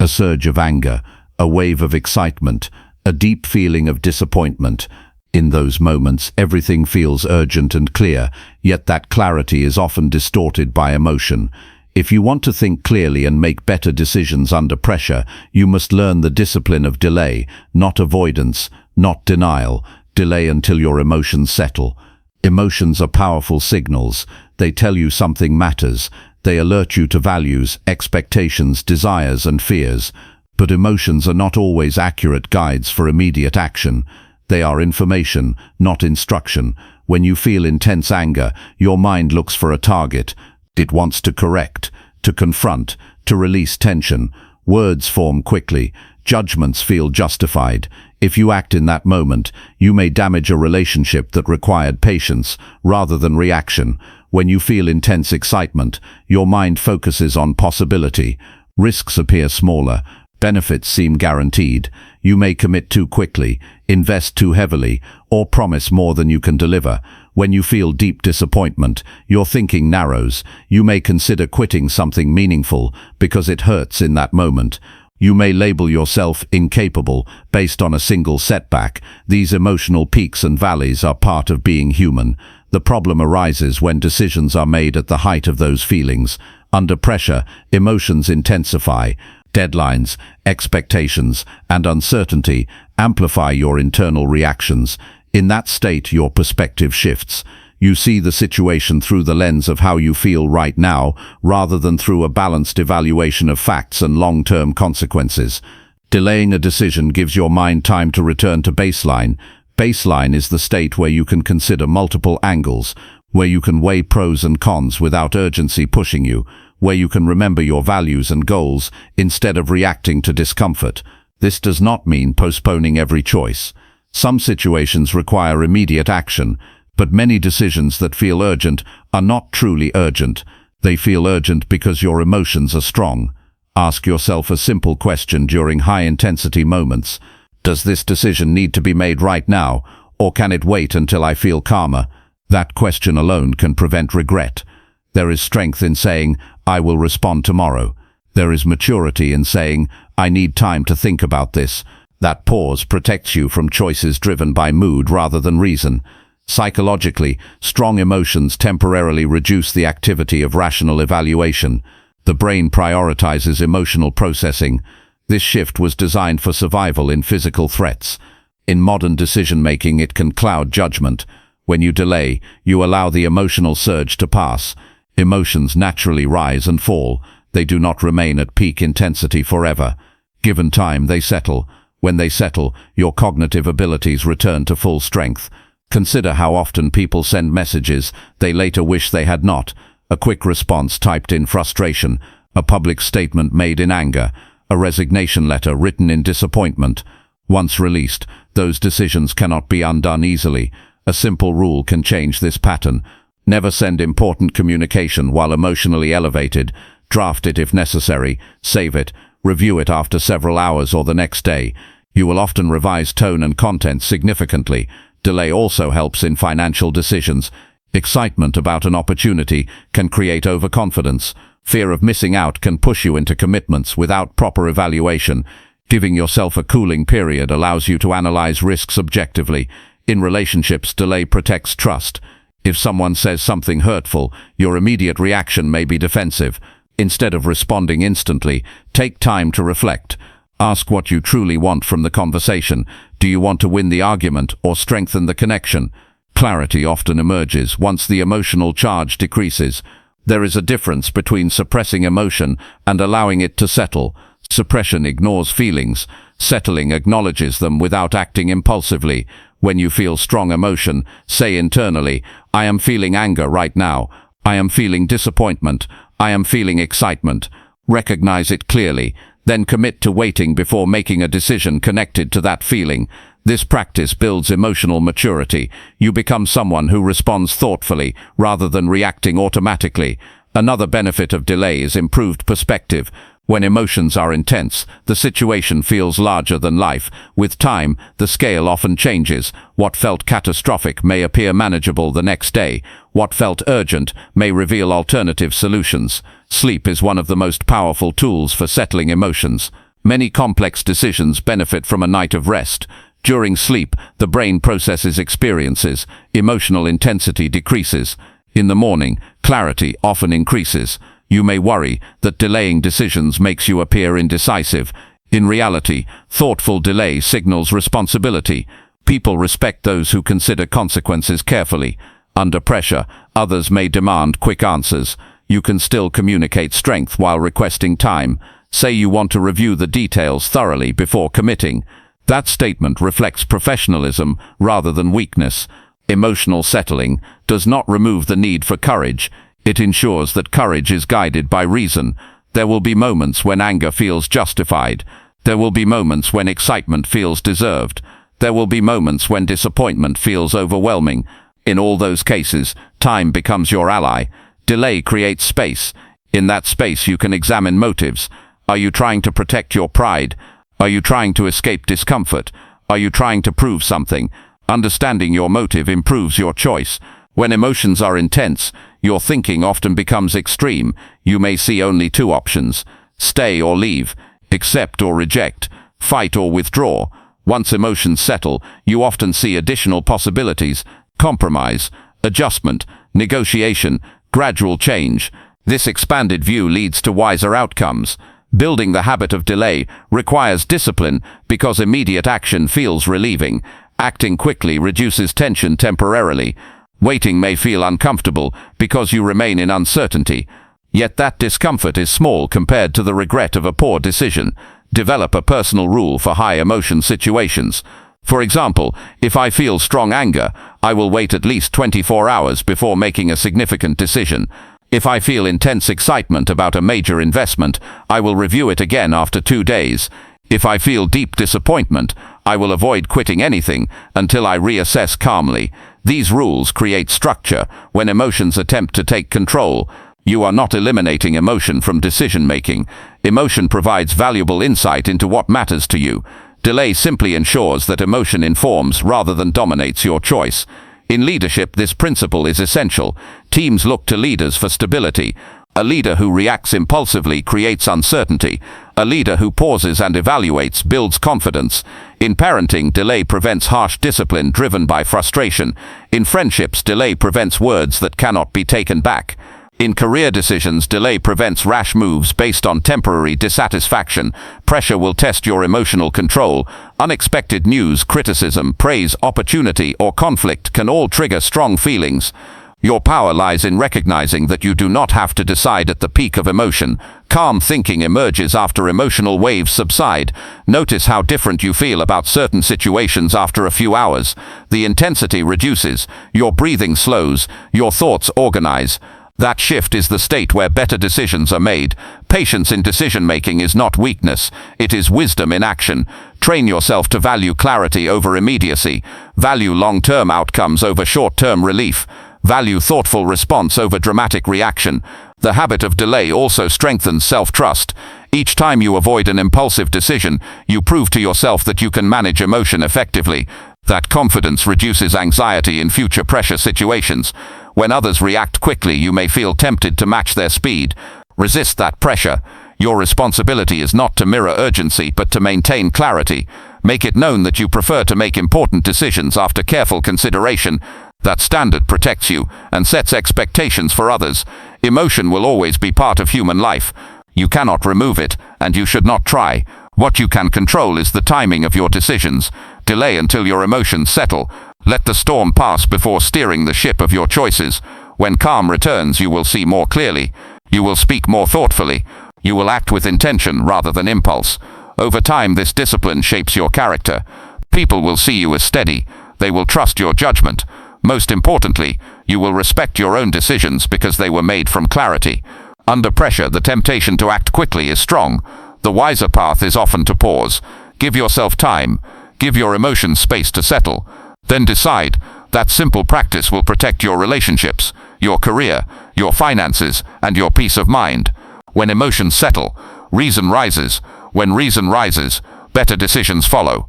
A surge of anger, a wave of excitement, a deep feeling of disappointment. In those moments, everything feels urgent and clear, yet that clarity is often distorted by emotion. If you want to think clearly and make better decisions under pressure, you must learn the discipline of delay, not avoidance, not denial. Delay until your emotions settle. Emotions are powerful signals. They tell you something matters. They alert you to values, expectations, desires, and fears. But emotions are not always accurate guides for immediate action. They are information, not instruction. When you feel intense anger, your mind looks for a target. It wants to correct, to confront, to release tension. Words form quickly. Judgments feel justified. If you act in that moment, you may damage a relationship that required patience rather than reaction. When you feel intense excitement, your mind focuses on possibility. Risks appear smaller. Benefits seem guaranteed. You may commit too quickly, invest too heavily, or promise more than you can deliver. When you feel deep disappointment, your thinking narrows. You may consider quitting something meaningful because it hurts in that moment. You may label yourself incapable based on a single setback. These emotional peaks and valleys are part of being human. The problem arises when decisions are made at the height of those feelings. Under pressure, emotions intensify. Deadlines, expectations, and uncertainty amplify your internal reactions. In that state, your perspective shifts. You see the situation through the lens of how you feel right now, rather than through a balanced evaluation of facts and long-term consequences. Delaying a decision gives your mind time to return to baseline. Baseline is the state where you can consider multiple angles, where you can weigh pros and cons without urgency pushing you, where you can remember your values and goals instead of reacting to discomfort. This does not mean postponing every choice. Some situations require immediate action, but many decisions that feel urgent are not truly urgent. They feel urgent because your emotions are strong. Ask yourself a simple question during high-intensity moments. Does this decision need to be made right now, or can it wait until I feel calmer? That question alone can prevent regret. There is strength in saying, I will respond tomorrow. There is maturity in saying, I need time to think about this. That pause protects you from choices driven by mood rather than reason. Psychologically, strong emotions temporarily reduce the activity of rational evaluation. The brain prioritizes emotional processing. This shift was designed for survival in physical threats. In modern decision-making, it can cloud judgment. When you delay, you allow the emotional surge to pass. Emotions naturally rise and fall. They do not remain at peak intensity forever. Given time, they settle. When they settle, your cognitive abilities return to full strength. Consider how often people send messages they later wish they had not. A quick response typed in frustration, a public statement made in anger, a resignation letter written in disappointment. Once released, those decisions cannot be undone easily. A simple rule can change this pattern. Never send important communication while emotionally elevated. Draft it if necessary, save it, review it after several hours or the next day. You will often revise tone and content significantly. Delay also helps in financial decisions. Excitement about an opportunity can create overconfidence. Fear of missing out can push you into commitments without proper evaluation. Giving yourself a cooling period allows you to analyze risks objectively. In relationships, delay protects trust. If someone says something hurtful, your immediate reaction may be defensive. Instead of responding instantly, take time to reflect. Ask what you truly want from the conversation. Do you want to win the argument or strengthen the connection? Clarity often emerges once the emotional charge decreases. There is a difference between suppressing emotion and allowing it to settle. Suppression ignores feelings. Settling acknowledges them without acting impulsively. When you feel strong emotion, say internally, I am feeling anger right now. I am feeling disappointment. I am feeling excitement. Recognize it clearly, then commit to waiting before making a decision connected to that feeling. This practice builds emotional maturity. You become someone who responds thoughtfully rather than reacting automatically. Another benefit of delay is improved perspective. When emotions are intense, the situation feels larger than life. With time, the scale often changes. What felt catastrophic may appear manageable the next day. What felt urgent may reveal alternative solutions. Sleep is one of the most powerful tools for settling emotions. Many complex decisions benefit from a night of rest. During sleep, the brain processes experiences. Emotional intensity decreases. In the morning, clarity often increases. You may worry that delaying decisions makes you appear indecisive. In reality, thoughtful delay signals responsibility. People respect those who consider consequences carefully. Under pressure, others may demand quick answers. You can still communicate strength while requesting time. Say you want to review the details thoroughly before committing. That statement reflects professionalism rather than weakness. Emotional settling does not remove the need for courage. It ensures that courage is guided by reason. There will be moments when anger feels justified. There will be moments when excitement feels deserved. There will be moments when disappointment feels overwhelming. In all those cases, time becomes your ally. Delay creates space. In that space you can examine motives. Are you trying to protect your pride? Are you trying to escape discomfort? Are you trying to prove something? Understanding your motive improves your choice. When emotions are intense, your thinking often becomes extreme. You may see only two options: stay or leave, accept or reject, fight or withdraw. Once emotions settle, you often see additional possibilities: compromise, adjustment, negotiation, gradual change. This expanded view leads to wiser outcomes. Building the habit of delay requires discipline because immediate action feels relieving. Acting quickly reduces tension temporarily. Waiting may feel uncomfortable because you remain in uncertainty. Yet that discomfort is small compared to the regret of a poor decision. Develop a personal rule for high emotion situations. For example, if I feel strong anger, I will wait at least 24 hours before making a significant decision. If I feel intense excitement about a major investment, I will review it again after 2 days. If I feel deep disappointment, I will avoid quitting anything until I reassess calmly. These rules create structure. When emotions attempt to take control, you are not eliminating emotion from decision-making. Emotion provides valuable insight into what matters to you. Delay simply ensures that emotion informs rather than dominates your choice. In leadership, this principle is essential. Teams look to leaders for stability. A leader who reacts impulsively creates uncertainty. A leader who pauses and evaluates builds confidence. In parenting, delay prevents harsh discipline driven by frustration. In friendships, delay prevents words that cannot be taken back. In career decisions, delay prevents rash moves based on temporary dissatisfaction. Pressure will test your emotional control. Unexpected news, criticism, praise, opportunity, or conflict can all trigger strong feelings. Your power lies in recognizing that you do not have to decide at the peak of emotion. Calm thinking emerges after emotional waves subside. Notice how different you feel about certain situations after a few hours. The intensity reduces, your breathing slows, your thoughts organize. That shift is the state where better decisions are made. Patience in decision-making is not weakness, it is wisdom in action. Train yourself to value clarity over immediacy. Value long-term outcomes over short-term relief. Value thoughtful response over dramatic reaction. The habit of delay also strengthens self-trust. Each time you avoid an impulsive decision, you prove to yourself that you can manage emotion effectively. That confidence reduces anxiety in future pressure situations. When others react quickly, you may feel tempted to match their speed. Resist that pressure. Your responsibility is not to mirror urgency, but to maintain clarity. Make it known that you prefer to make important decisions after careful consideration. That standard protects you and sets expectations for others. Emotion will always be part of human life. You cannot remove it, and you should not try. What you can control is the timing of your decisions. Delay until your emotions settle. Let the storm pass before steering the ship of your choices. When calm returns, you will see more clearly. You will speak more thoughtfully. You will act with intention rather than impulse. Over time, this discipline shapes your character. People will see you as steady. They will trust your judgment. Most importantly, you will respect your own decisions because they were made from clarity. Under pressure, the temptation to act quickly is strong. The wiser path is often to pause. Give yourself time. Give your emotions space to settle. Then decide. That simple practice will protect your relationships, your career, your finances, and your peace of mind. When emotions settle, reason rises. When reason rises, better decisions follow.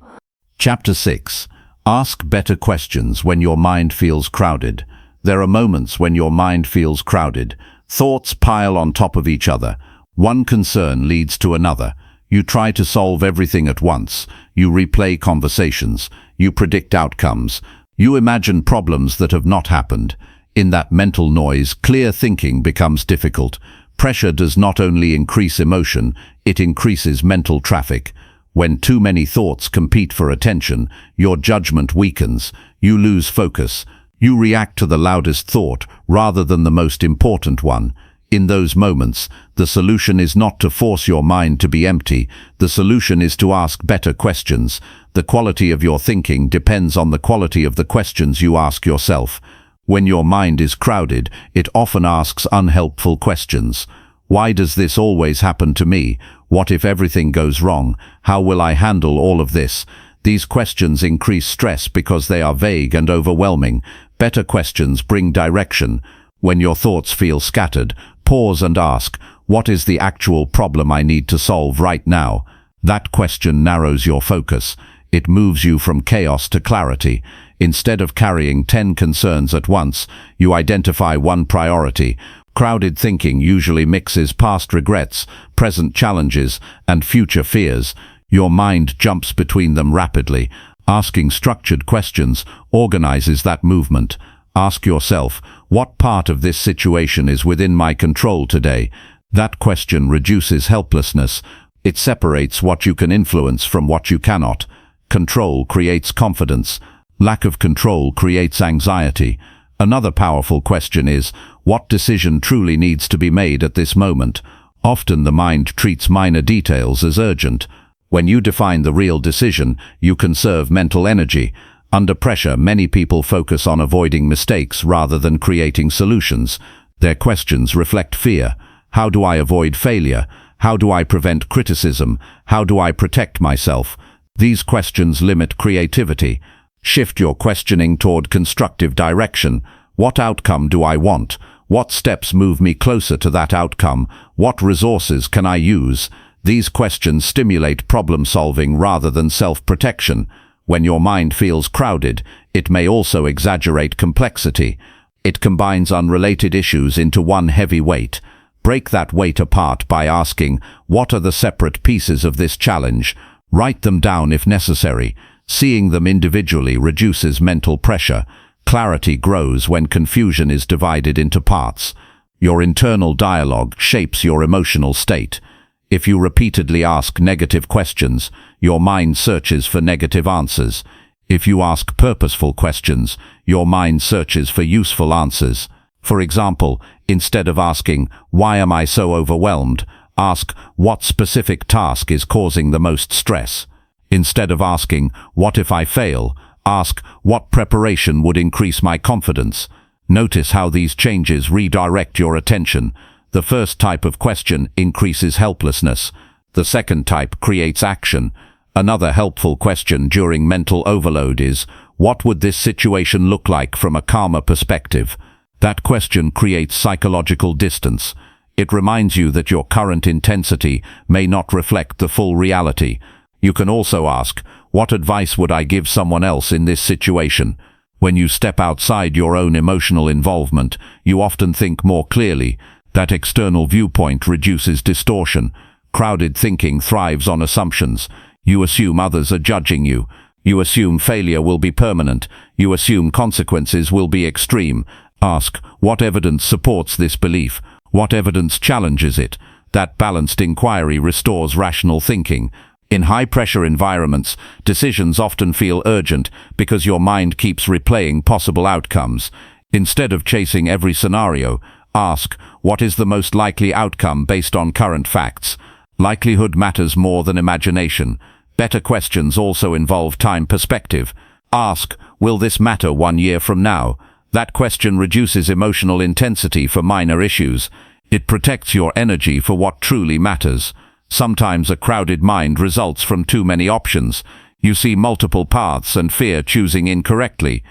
Chapter 6. Ask better questions when your mind feels crowded. There are moments when your mind feels crowded. Thoughts pile on top of each other. One concern leads to another. You try to solve everything at once. You replay conversations. You predict outcomes. You imagine problems that have not happened. In that mental noise, clear thinking becomes difficult. Pressure does not only increase emotion, it increases mental traffic. When too many thoughts compete for attention, your judgment weakens. You lose focus. You react to the loudest thought rather than the most important one. In those moments, the solution is not to force your mind to be empty. The solution is to ask better questions. The quality of your thinking depends on the quality of the questions you ask yourself. When your mind is crowded, it often asks unhelpful questions. Why does this always happen to me? What if everything goes wrong? How will I handle all of this? These questions increase stress because they are vague and overwhelming. Better questions bring direction. When your thoughts feel scattered, pause and ask, what is the actual problem I need to solve right now? That question narrows your focus. It moves you from chaos to clarity. Instead of carrying 10 concerns at once, you identify one priority. Crowded thinking usually mixes past regrets, present challenges, and future fears. Your mind jumps between them rapidly. Asking structured questions organizes that movement. Ask yourself, what part of this situation is within my control today? That question reduces helplessness. It separates what you can influence from what you cannot. Control creates confidence. Lack of control creates anxiety. Another powerful question is, what decision truly needs to be made at this moment? Often the mind treats minor details as urgent. When you define the real decision, you conserve mental energy. Under pressure, many people focus on avoiding mistakes rather than creating solutions. Their questions reflect fear. How do I avoid failure? How do I prevent criticism? How do I protect myself? These questions limit creativity. Shift your questioning toward constructive direction. What outcome do I want? What steps move me closer to that outcome? What resources can I use? These questions stimulate problem-solving rather than self-protection. When your mind feels crowded, it may also exaggerate complexity. It combines unrelated issues into one heavy weight. Break that weight apart by asking, what are the separate pieces of this challenge? Write them down if necessary. Seeing them individually reduces mental pressure. Clarity grows when confusion is divided into parts. Your internal dialogue shapes your emotional state. If you repeatedly ask negative questions, your mind searches for negative answers. If you ask purposeful questions, your mind searches for useful answers. For example, instead of asking, why am I so overwhelmed? Ask, what specific task is causing the most stress? Instead of asking, what if I fail? Ask, what preparation would increase my confidence? Notice how these changes redirect your attention. The first type of question increases helplessness. The second type creates action. Another helpful question during mental overload is, what would this situation look like from a calmer perspective? That question creates psychological distance. It reminds you that your current intensity may not reflect the full reality. You can also ask, what advice would I give someone else in this situation? When you step outside your own emotional involvement, you often think more clearly. That external viewpoint reduces distortion. Crowded thinking thrives on assumptions. You assume others are judging you. You assume failure will be permanent. You assume consequences will be extreme. Ask, what evidence supports this belief? What evidence challenges it? That balanced inquiry restores rational thinking. In high-pressure environments, decisions often feel urgent because your mind keeps replaying possible outcomes. Instead of chasing every scenario, ask, what is the most likely outcome based on current facts? Likelihood matters more than imagination. Better questions also involve time perspective. Ask, will this matter 1 year from now? That question reduces emotional intensity for minor issues. It protects your energy for what truly matters. Sometimes a crowded mind results from too many options. You see multiple paths and fear choosing incorrectly.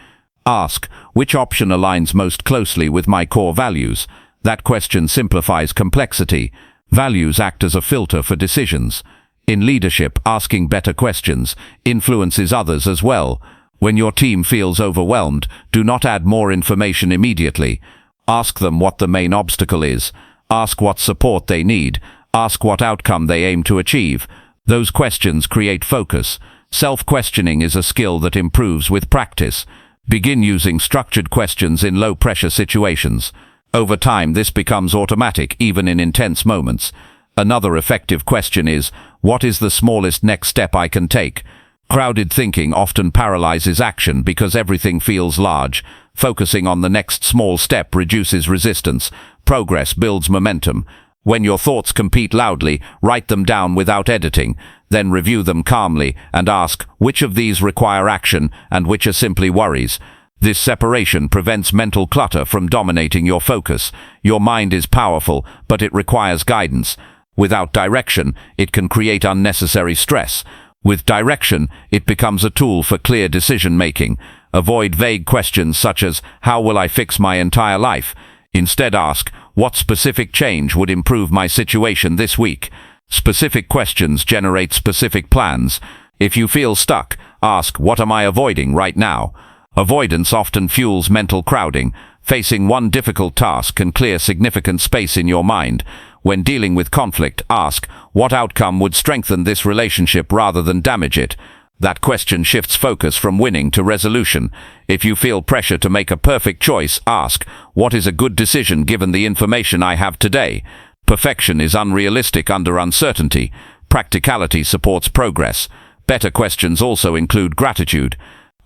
Ask, which option aligns most closely with my core values? That question simplifies complexity. Values act as a filter for decisions. In leadership, asking better questions influences others as well. When your team feels overwhelmed, do not add more information immediately. Ask them what the main obstacle is. Ask what support they need. Ask what outcome they aim to achieve. Those questions create focus. Self-questioning is a skill that improves with practice. Begin using structured questions in low-pressure situations. Over time, this becomes automatic, even in intense moments. Another effective question is, what is the smallest next step I can take? Crowded thinking often paralyzes action because everything feels large. Focusing on the next small step reduces resistance. Progress builds momentum. When your thoughts compete loudly, write them down without editing, then review them calmly and ask which of these require action and which are simply worries. This separation prevents mental clutter from dominating your focus. Your mind is powerful, but it requires guidance. Without direction, it can create unnecessary stress. With direction, it becomes a tool for clear decision-making. Avoid vague questions such as, how will I fix my entire life? Instead ask, what specific change would improve my situation this week? Specific questions generate specific plans. If you feel stuck, ask, what am I avoiding right now? Avoidance often fuels mental crowding. Facing one difficult task can clear significant space in your mind. When dealing with conflict, ask, what outcome would strengthen this relationship rather than damage it? That question shifts focus from winning to resolution. If you feel pressure to make a perfect choice, ask, what is a good decision given the information I have today? Perfection is unrealistic under uncertainty. Practicality supports progress. Better questions also include gratitude.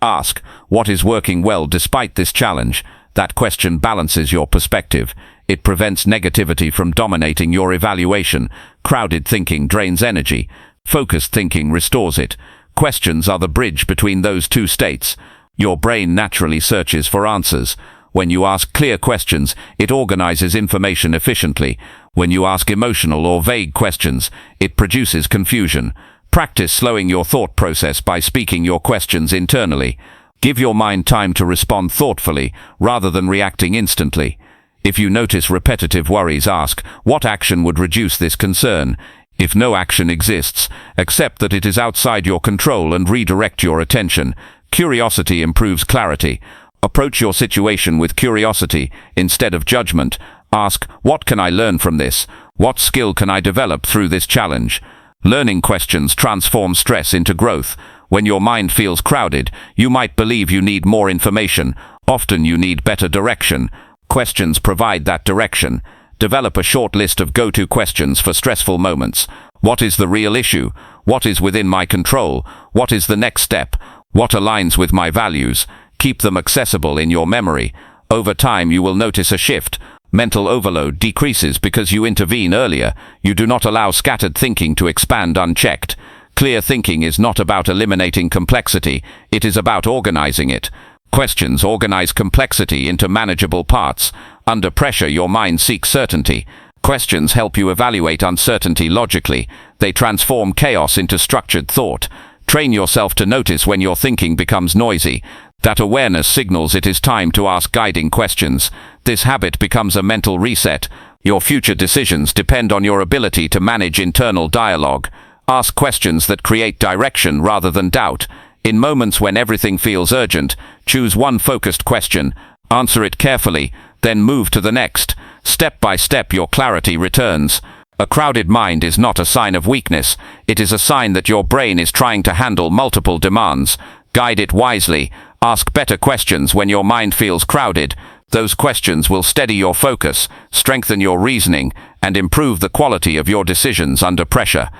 Ask, what is working well despite this challenge? That question balances your perspective. It prevents negativity from dominating your evaluation. Crowded thinking drains energy. Focused thinking restores it. Questions are the bridge between those two states. Your brain naturally searches for answers. When you ask clear questions, it organizes information efficiently. When you ask emotional or vague questions, it produces confusion. Practice slowing your thought process by speaking your questions internally. Give your mind time to respond thoughtfully, rather than reacting instantly. If you notice repetitive worries, ask, what action would reduce this concern? If no action exists, accept that it is outside your control and redirect your attention. Curiosity improves clarity. Approach your situation with curiosity instead of judgment. Ask, what can I learn from this? What skill can I develop through this challenge? Learning questions transform stress into growth. When your mind feels crowded, you might believe you need more information. Often you need better direction. Questions provide that direction. Develop a short list of go-to questions for stressful moments. What is the real issue? What is within my control? What is the next step? What aligns with my values? Keep them accessible in your memory. Over time you will notice a shift. Mental overload decreases because you intervene earlier. You do not allow scattered thinking to expand unchecked. Clear thinking is not about eliminating complexity. It is about organizing it. Questions organize complexity into manageable parts. Under pressure, your mind seeks certainty. Questions help you evaluate uncertainty logically. They transform chaos into structured thought. Train yourself to notice when your thinking becomes noisy. That awareness signals it is time to ask guiding questions. This habit becomes a mental reset. Your future decisions depend on your ability to manage internal dialogue. Ask questions that create direction rather than doubt. In moments when everything feels urgent, choose one focused question, answer it carefully, then move to the next. Step by step your clarity returns. A crowded mind is not a sign of weakness. It is a sign that your brain is trying to handle multiple demands. Guide it wisely. Ask better questions when your mind feels crowded. Those questions will steady your focus, strengthen your reasoning, and improve the quality of your decisions under pressure.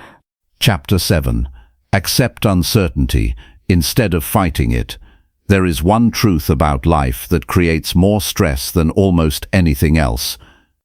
Chapter 7. Accept uncertainty instead of fighting it. There is one truth about life that creates more stress than almost anything else.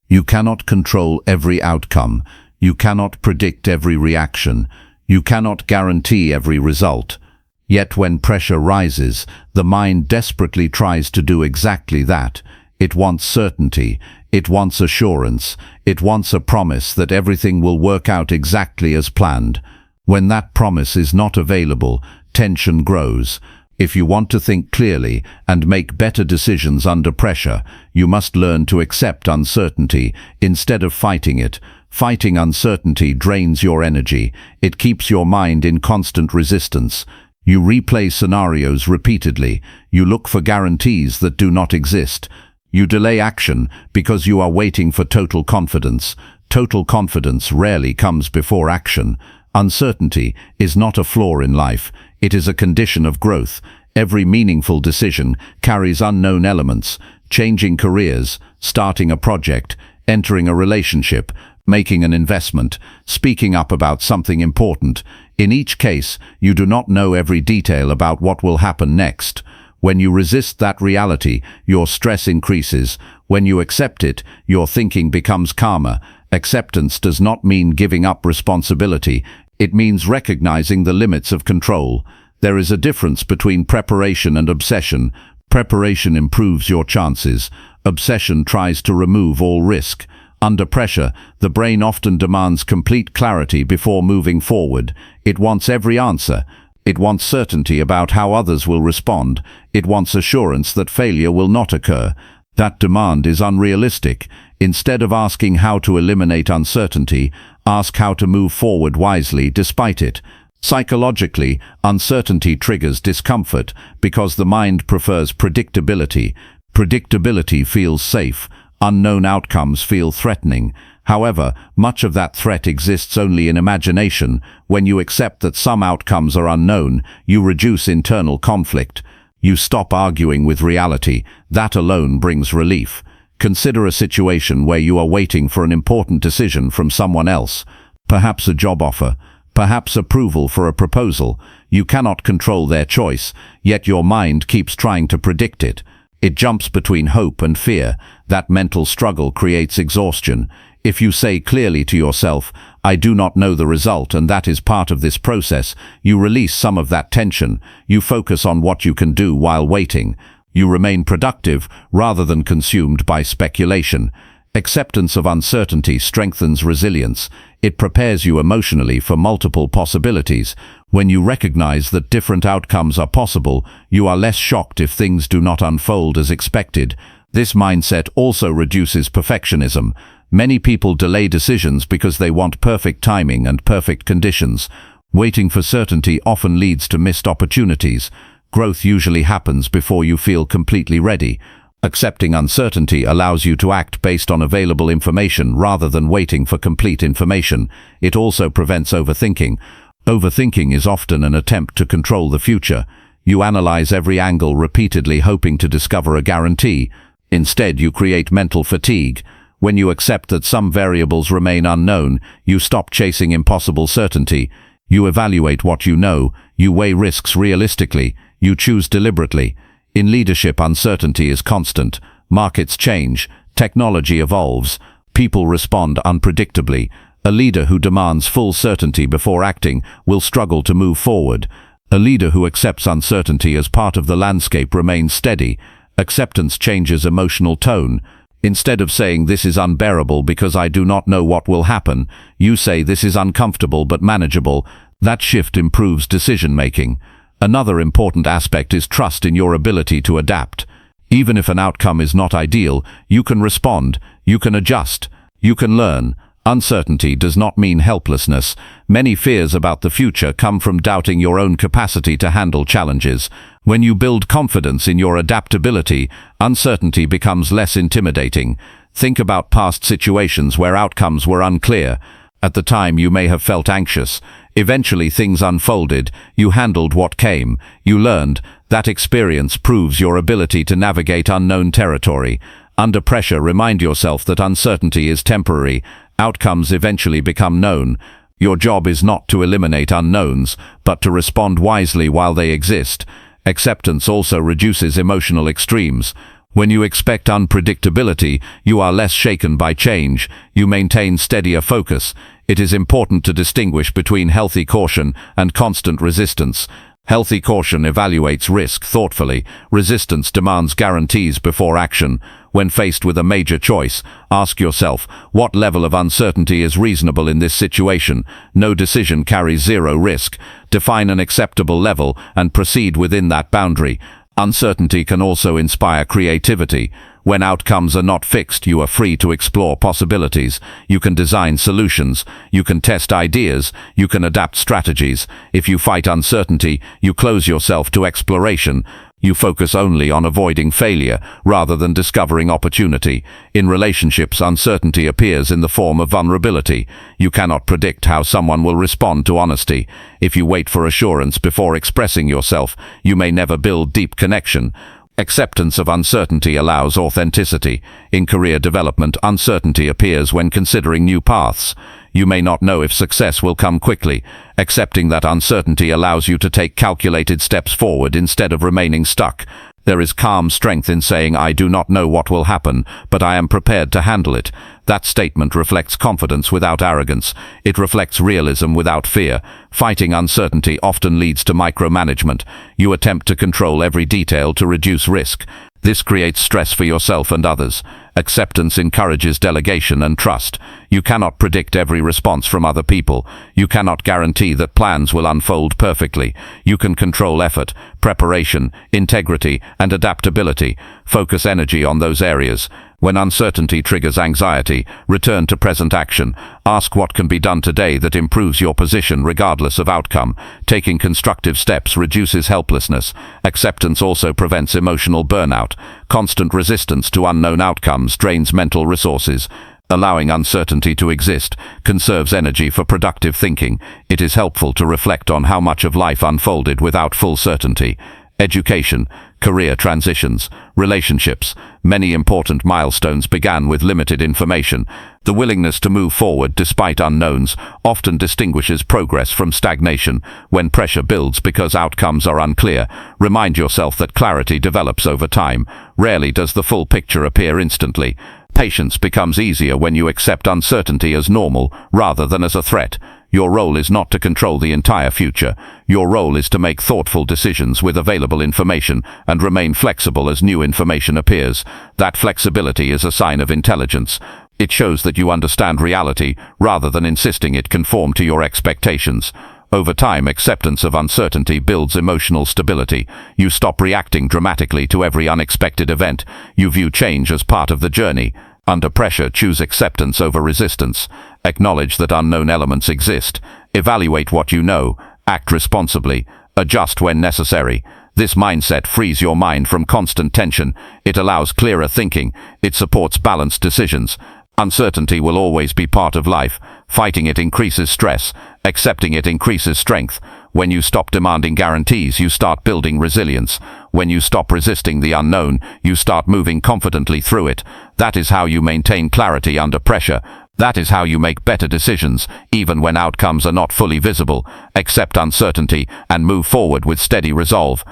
You cannot control every outcome. You cannot predict every reaction. You cannot guarantee every result. Yet when pressure rises, the mind desperately tries to do exactly that. It wants certainty. It wants assurance. It wants a promise that everything will work out exactly as planned. When that promise is not available, tension grows. If you want to think clearly and make better decisions under pressure, you must learn to accept uncertainty instead of fighting it. Fighting uncertainty drains your energy. It keeps your mind in constant resistance. You replay scenarios repeatedly. You look for guarantees that do not exist. You delay action because you are waiting for total confidence. Total confidence rarely comes before action. Uncertainty is not a flaw in life. It is a condition of growth. Every meaningful decision carries unknown elements. Changing careers, starting a project, entering a relationship, making an investment, speaking up about something important. In each case, you do not know every detail about what will happen next. When you resist that reality, your stress increases. When you accept it, your thinking becomes calmer. Acceptance does not mean giving up responsibility. It means recognizing the limits of control. There is a difference between preparation and obsession. Preparation improves your chances. Obsession tries to remove all risk. Under pressure, the brain often demands complete clarity before moving forward. It wants every answer. It wants certainty about how others will respond. It wants assurance that failure will not occur. That demand is unrealistic. Instead of asking how to eliminate uncertainty, ask how to move forward wisely despite it. Psychologically, uncertainty triggers discomfort because the mind prefers predictability. Predictability feels safe. Unknown outcomes feel threatening. However, much of that threat exists only in imagination. When you accept that some outcomes are unknown, you reduce internal conflict. You stop arguing with reality. That alone brings relief. Consider a situation where you are waiting for an important decision from someone else. Perhaps a job offer. Perhaps approval for a proposal. You cannot control their choice, yet your mind keeps trying to predict it. It jumps between hope and fear. That mental struggle creates exhaustion. If you say clearly to yourself, "I do not know the result and that is part of this process," you release some of that tension. You focus on what you can do while waiting. You remain productive rather than consumed by speculation. Acceptance of uncertainty strengthens resilience. It prepares you emotionally for multiple possibilities. When you recognize that different outcomes are possible, you are less shocked if things do not unfold as expected. This mindset also reduces perfectionism. Many people delay decisions because they want perfect timing and perfect conditions. Waiting for certainty often leads to missed opportunities. Growth usually happens before you feel completely ready. Accepting uncertainty allows you to act based on available information rather than waiting for complete information. It also prevents overthinking. Overthinking is often an attempt to control the future. You analyze every angle repeatedly, hoping to discover a guarantee. Instead, you create mental fatigue. When you accept that some variables remain unknown, you stop chasing impossible certainty. You evaluate what you know. You weigh risks realistically. You choose deliberately. In leadership, uncertainty is constant. Markets change. Technology evolves. People respond unpredictably. A leader who demands full certainty before acting will struggle to move forward. A leader who accepts uncertainty as part of the landscape remains steady. Acceptance changes emotional tone. Instead of saying, "This is unbearable because I do not know what will happen," you say, "This is uncomfortable but manageable." That shift improves decision-making. Another important aspect is trust in your ability to adapt. Even if an outcome is not ideal, you can respond, you can adjust, you can learn. Uncertainty does not mean helplessness. Many fears about the future come from doubting your own capacity to handle challenges. When you build confidence in your adaptability, uncertainty becomes less intimidating. Think about past situations where outcomes were unclear. At the time you may have felt anxious. Eventually things unfolded. You handled what came. You learned. That experience proves your ability to navigate unknown territory. Under pressure, remind yourself that uncertainty is temporary. Outcomes eventually become known. Your job is not to eliminate unknowns, but to respond wisely while they exist. Acceptance also reduces emotional extremes. When you expect unpredictability, you are less shaken by change. You maintain steadier focus. It is important to distinguish between healthy caution and constant resistance. Healthy caution evaluates risk thoughtfully. Resistance demands guarantees before action. When faced with a major choice, ask yourself, what level of uncertainty is reasonable in this situation? No decision carries zero risk. Define an acceptable level and proceed within that boundary. Uncertainty can also inspire creativity. When outcomes are not fixed, you are free to explore possibilities. You can design solutions. You can test ideas. You can adapt strategies. If you fight uncertainty, you close yourself to exploration. You focus only on avoiding failure rather than discovering opportunity. In relationships, uncertainty appears in the form of vulnerability. You cannot predict how someone will respond to honesty. If you wait for assurance before expressing yourself, you may never build deep connection. Acceptance of uncertainty allows authenticity. In career development, uncertainty appears when considering new paths. You may not know if success will come quickly. Accepting that uncertainty allows you to take calculated steps forward instead of remaining stuck. There is calm strength in saying, I do not know what will happen, but I am prepared to handle it. That statement reflects confidence without arrogance. It reflects realism without fear. Fighting uncertainty often leads to micromanagement. You attempt to control every detail to reduce risk. This creates stress for yourself and others. Acceptance encourages delegation and trust. You cannot predict every response from other people. You cannot guarantee that plans will unfold perfectly. You can control effort, preparation, integrity, and adaptability. Focus energy on those areas. When uncertainty triggers anxiety, return to present action. Ask what can be done today that improves your position regardless of outcome. Taking constructive steps reduces helplessness. Acceptance also prevents emotional burnout. Constant resistance to unknown outcomes drains mental resources. Allowing uncertainty to exist conserves energy for productive thinking. It is helpful to reflect on how much of life unfolded without full certainty. Education, career transitions, relationships. Many important milestones began with limited information. The willingness to move forward despite unknowns often distinguishes progress from stagnation. When pressure builds because outcomes are unclear, remind yourself that clarity develops over time. Rarely does the full picture appear instantly. Patience becomes easier when you accept uncertainty as normal rather than as a threat. Your role is not to control the entire future. Your role is to make thoughtful decisions with available information and remain flexible as new information appears. That flexibility is a sign of intelligence. It shows that you understand reality rather than insisting it conform to your expectations. Over time, acceptance of uncertainty builds emotional stability. You stop reacting dramatically to every unexpected event. You view change as part of the journey. Under pressure, choose acceptance over resistance. Acknowledge that unknown elements exist. Evaluate what you know. Act responsibly. Adjust when necessary. This mindset frees your mind from constant tension. It allows clearer thinking. It supports balanced decisions. Uncertainty will always be part of life. Fighting it increases stress. Accepting it increases strength. When you stop demanding guarantees, you start building resilience. When you stop resisting the unknown, you start moving confidently through it. That is how you maintain clarity under pressure. That is how you make better decisions, even when outcomes are not fully visible. Accept uncertainty and move forward with steady resolve.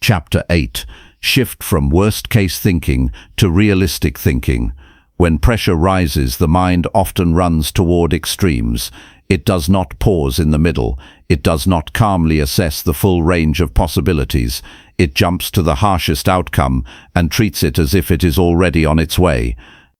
Chapter 8. Shift from worst-case thinking to realistic thinking. When pressure rises, the mind often runs toward extremes. It does not pause in the middle. It does not calmly assess the full range of possibilities. It jumps to the harshest outcome and treats it as if it is already on its way.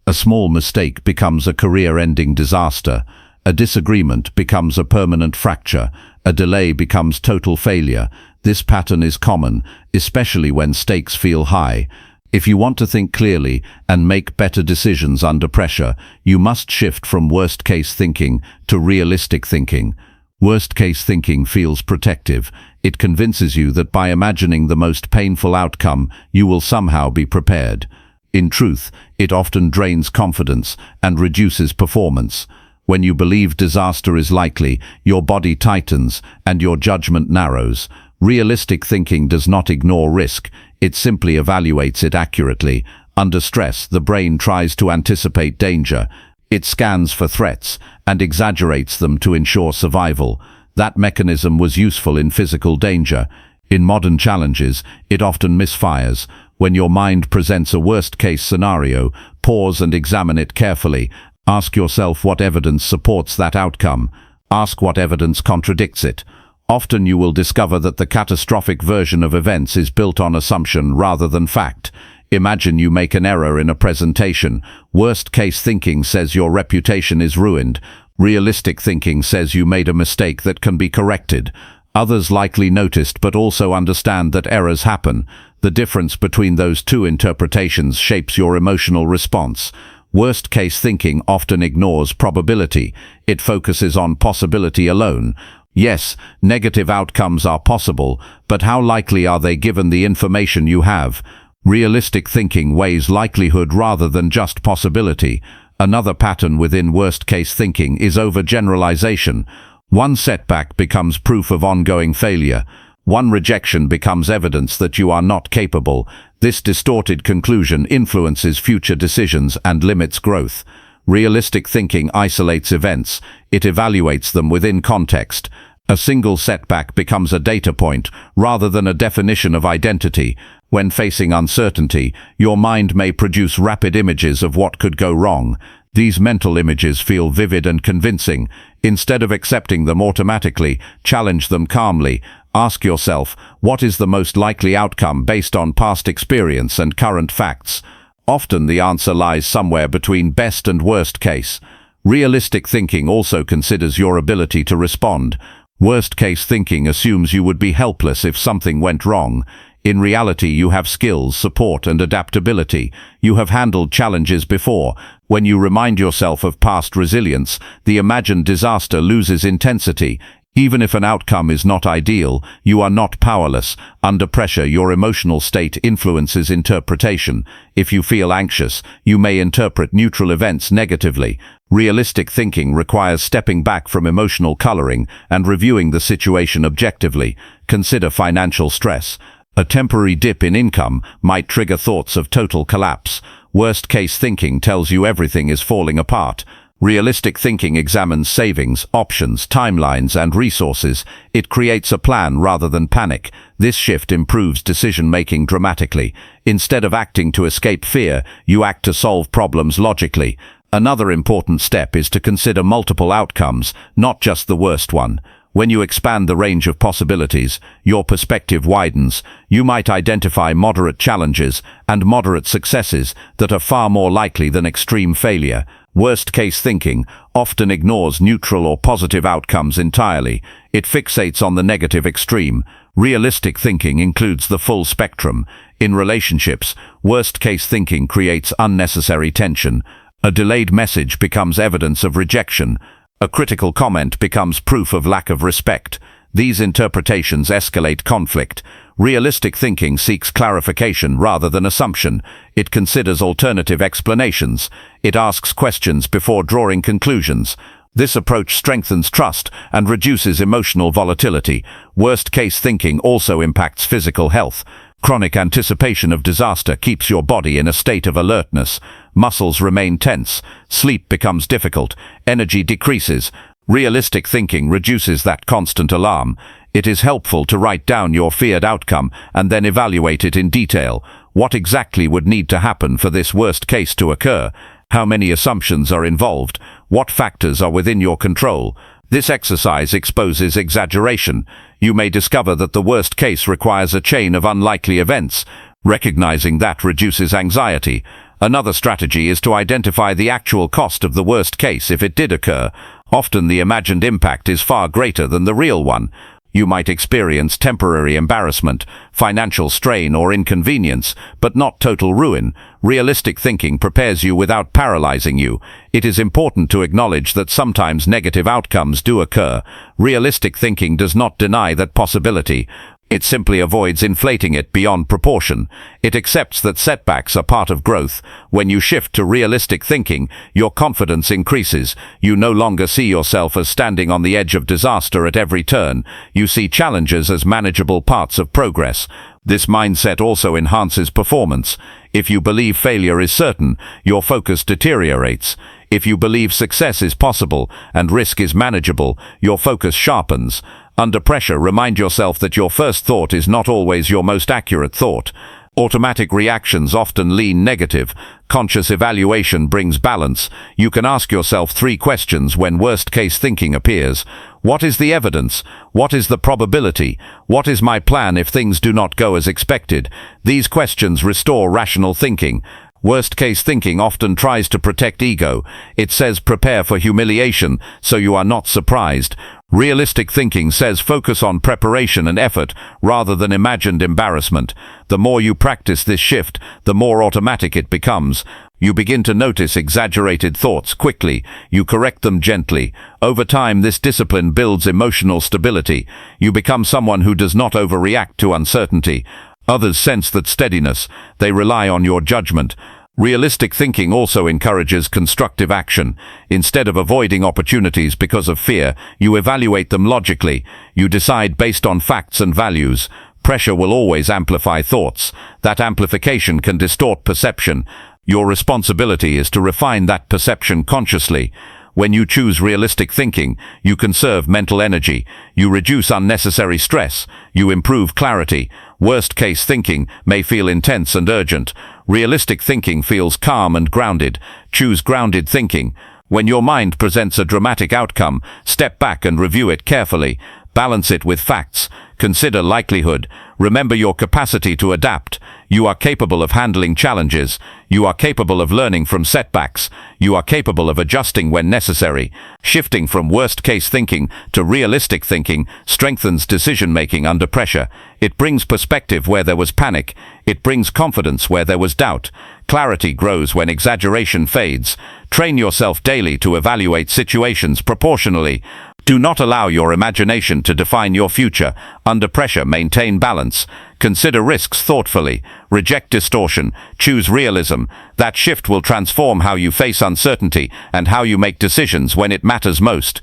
A small mistake becomes a career-ending disaster. A disagreement becomes a permanent fracture. A delay becomes total failure. This pattern is common, especially when stakes feel high. If you want to think clearly and make better decisions under pressure, you must shift from worst-case thinking to realistic thinking. Worst-case thinking feels protective. It convinces you that by imagining the most painful outcome, you will somehow be prepared. In truth, it often drains confidence and reduces performance. When you believe disaster is likely, your body tightens and your judgment narrows. Realistic thinking does not ignore risk, it simply evaluates it accurately. Under stress, the brain tries to anticipate danger. It scans for threats and exaggerates them to ensure survival. That mechanism was useful in physical danger. In modern challenges, it often misfires. When your mind presents a worst-case scenario, pause and examine it carefully. Ask yourself what evidence supports that outcome. Ask what evidence contradicts it. Often you will discover that the catastrophic version of events is built on assumption rather than fact. Imagine you make an error in a presentation. Worst-case thinking says your reputation is ruined. Realistic thinking says you made a mistake that can be corrected. Others likely noticed but also understand that errors happen. The difference between those two interpretations shapes your emotional response. Worst-case thinking often ignores probability. It focuses on possibility alone. Yes, negative outcomes are possible, but how likely are they given the information you have? Realistic thinking weighs likelihood rather than just possibility. Another pattern within worst-case thinking is overgeneralization. One setback becomes proof of ongoing failure. One rejection becomes evidence that you are not capable. This distorted conclusion influences future decisions and limits growth. Realistic thinking isolates events. It evaluates them within context. A single setback becomes a data point rather than a definition of identity. When facing uncertainty, your mind may produce rapid images of what could go wrong. These mental images feel vivid and convincing. Instead of accepting them automatically, challenge them calmly. Ask yourself, what is the most likely outcome based on past experience and current facts? Often the answer lies somewhere between best and worst case. Realistic thinking also considers your ability to respond. Worst-case thinking assumes you would be helpless if something went wrong. In reality, you have skills, support, and adaptability. You have handled challenges before. When you remind yourself of past resilience, the imagined disaster loses intensity. Even if an outcome is not ideal, you are not powerless. Under pressure, your emotional state influences interpretation. If you feel anxious, you may interpret neutral events negatively. Realistic thinking requires stepping back from emotional coloring and reviewing the situation objectively. Consider financial stress. A temporary dip in income might trigger thoughts of total collapse. Worst-case thinking tells you everything is falling apart. Realistic thinking examines savings, options, timelines, and resources. It creates a plan rather than panic. This shift improves decision-making dramatically. Instead of acting to escape fear, you act to solve problems logically. Another important step is to consider multiple outcomes, not just the worst one. When you expand the range of possibilities, your perspective widens. You might identify moderate challenges and moderate successes that are far more likely than extreme failure. Worst-case thinking often ignores neutral or positive outcomes entirely. It fixates on the negative extreme. Realistic thinking includes the full spectrum. In relationships, worst-case thinking creates unnecessary tension. A delayed message becomes evidence of rejection. A critical comment becomes proof of lack of respect. These interpretations escalate conflict. Realistic thinking seeks clarification rather than assumption. It considers alternative explanations. It asks questions before drawing conclusions. This approach strengthens trust and reduces emotional volatility. Worst-case thinking also impacts physical health. Chronic anticipation of disaster keeps your body in a state of alertness. Muscles remain tense. Sleep becomes difficult. Energy decreases. Realistic thinking reduces that constant alarm. It is helpful to write down your feared outcome and then evaluate it in detail. What exactly would need to happen for this worst case to occur? How many assumptions are involved? What factors are within your control? This exercise exposes exaggeration. You may discover that the worst case requires a chain of unlikely events. Recognizing that reduces anxiety. Another strategy is to identify the actual cost of the worst case if it did occur. Often the imagined impact is far greater than the real one. You might experience temporary embarrassment, financial strain or inconvenience, but not total ruin. Realistic thinking prepares you without paralyzing you. It is important to acknowledge that sometimes negative outcomes do occur. Realistic thinking does not deny that possibility. It simply avoids inflating it beyond proportion. It accepts that setbacks are part of growth. When you shift to realistic thinking, your confidence increases. You no longer see yourself as standing on the edge of disaster at every turn. You see challenges as manageable parts of progress. This mindset also enhances performance. If you believe failure is certain, your focus deteriorates. If you believe success is possible and risk is manageable, your focus sharpens. Under pressure, remind yourself that your first thought is not always your most accurate thought. Automatic reactions often lean negative. Conscious evaluation brings balance. You can ask yourself 3 questions when worst-case thinking appears. What is the evidence? What is the probability? What is my plan if things do not go as expected? These questions restore rational thinking. Worst-case thinking often tries to protect ego. It says prepare for humiliation, so you are not surprised. Realistic thinking says focus on preparation and effort rather than imagined embarrassment. The more you practice this shift, the more automatic it becomes. You begin to notice exaggerated thoughts quickly. You correct them gently. Over time, this discipline builds emotional stability. You become someone who does not overreact to uncertainty. Others sense that steadiness. They rely on your judgment. Realistic thinking also encourages constructive action. Instead of avoiding opportunities because of fear, you evaluate them logically. You decide based on facts and values. Pressure will always amplify thoughts. That amplification can distort perception. Your responsibility is to refine that perception consciously. When you choose realistic thinking, you conserve mental energy. You reduce unnecessary stress. You improve clarity. Worst-case thinking may feel intense and urgent. Realistic thinking feels calm and grounded. Choose grounded thinking. When your mind presents a dramatic outcome, step back and review it carefully. Balance it with facts. Consider likelihood. Remember your capacity to adapt. You are capable of handling challenges. You are capable of learning from setbacks. You are capable of adjusting when necessary. Shifting from worst-case thinking to realistic thinking strengthens decision-making under pressure. It brings perspective where there was panic. It brings confidence where there was doubt. Clarity grows when exaggeration fades. Train yourself daily to evaluate situations proportionally. Do not allow your imagination to define your future. Under pressure, maintain balance. Consider risks thoughtfully. Reject distortion. Choose realism. That shift will transform how you face uncertainty and how you make decisions when it matters most.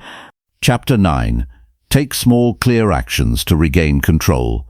Chapter 9. Take small, clear actions to regain control.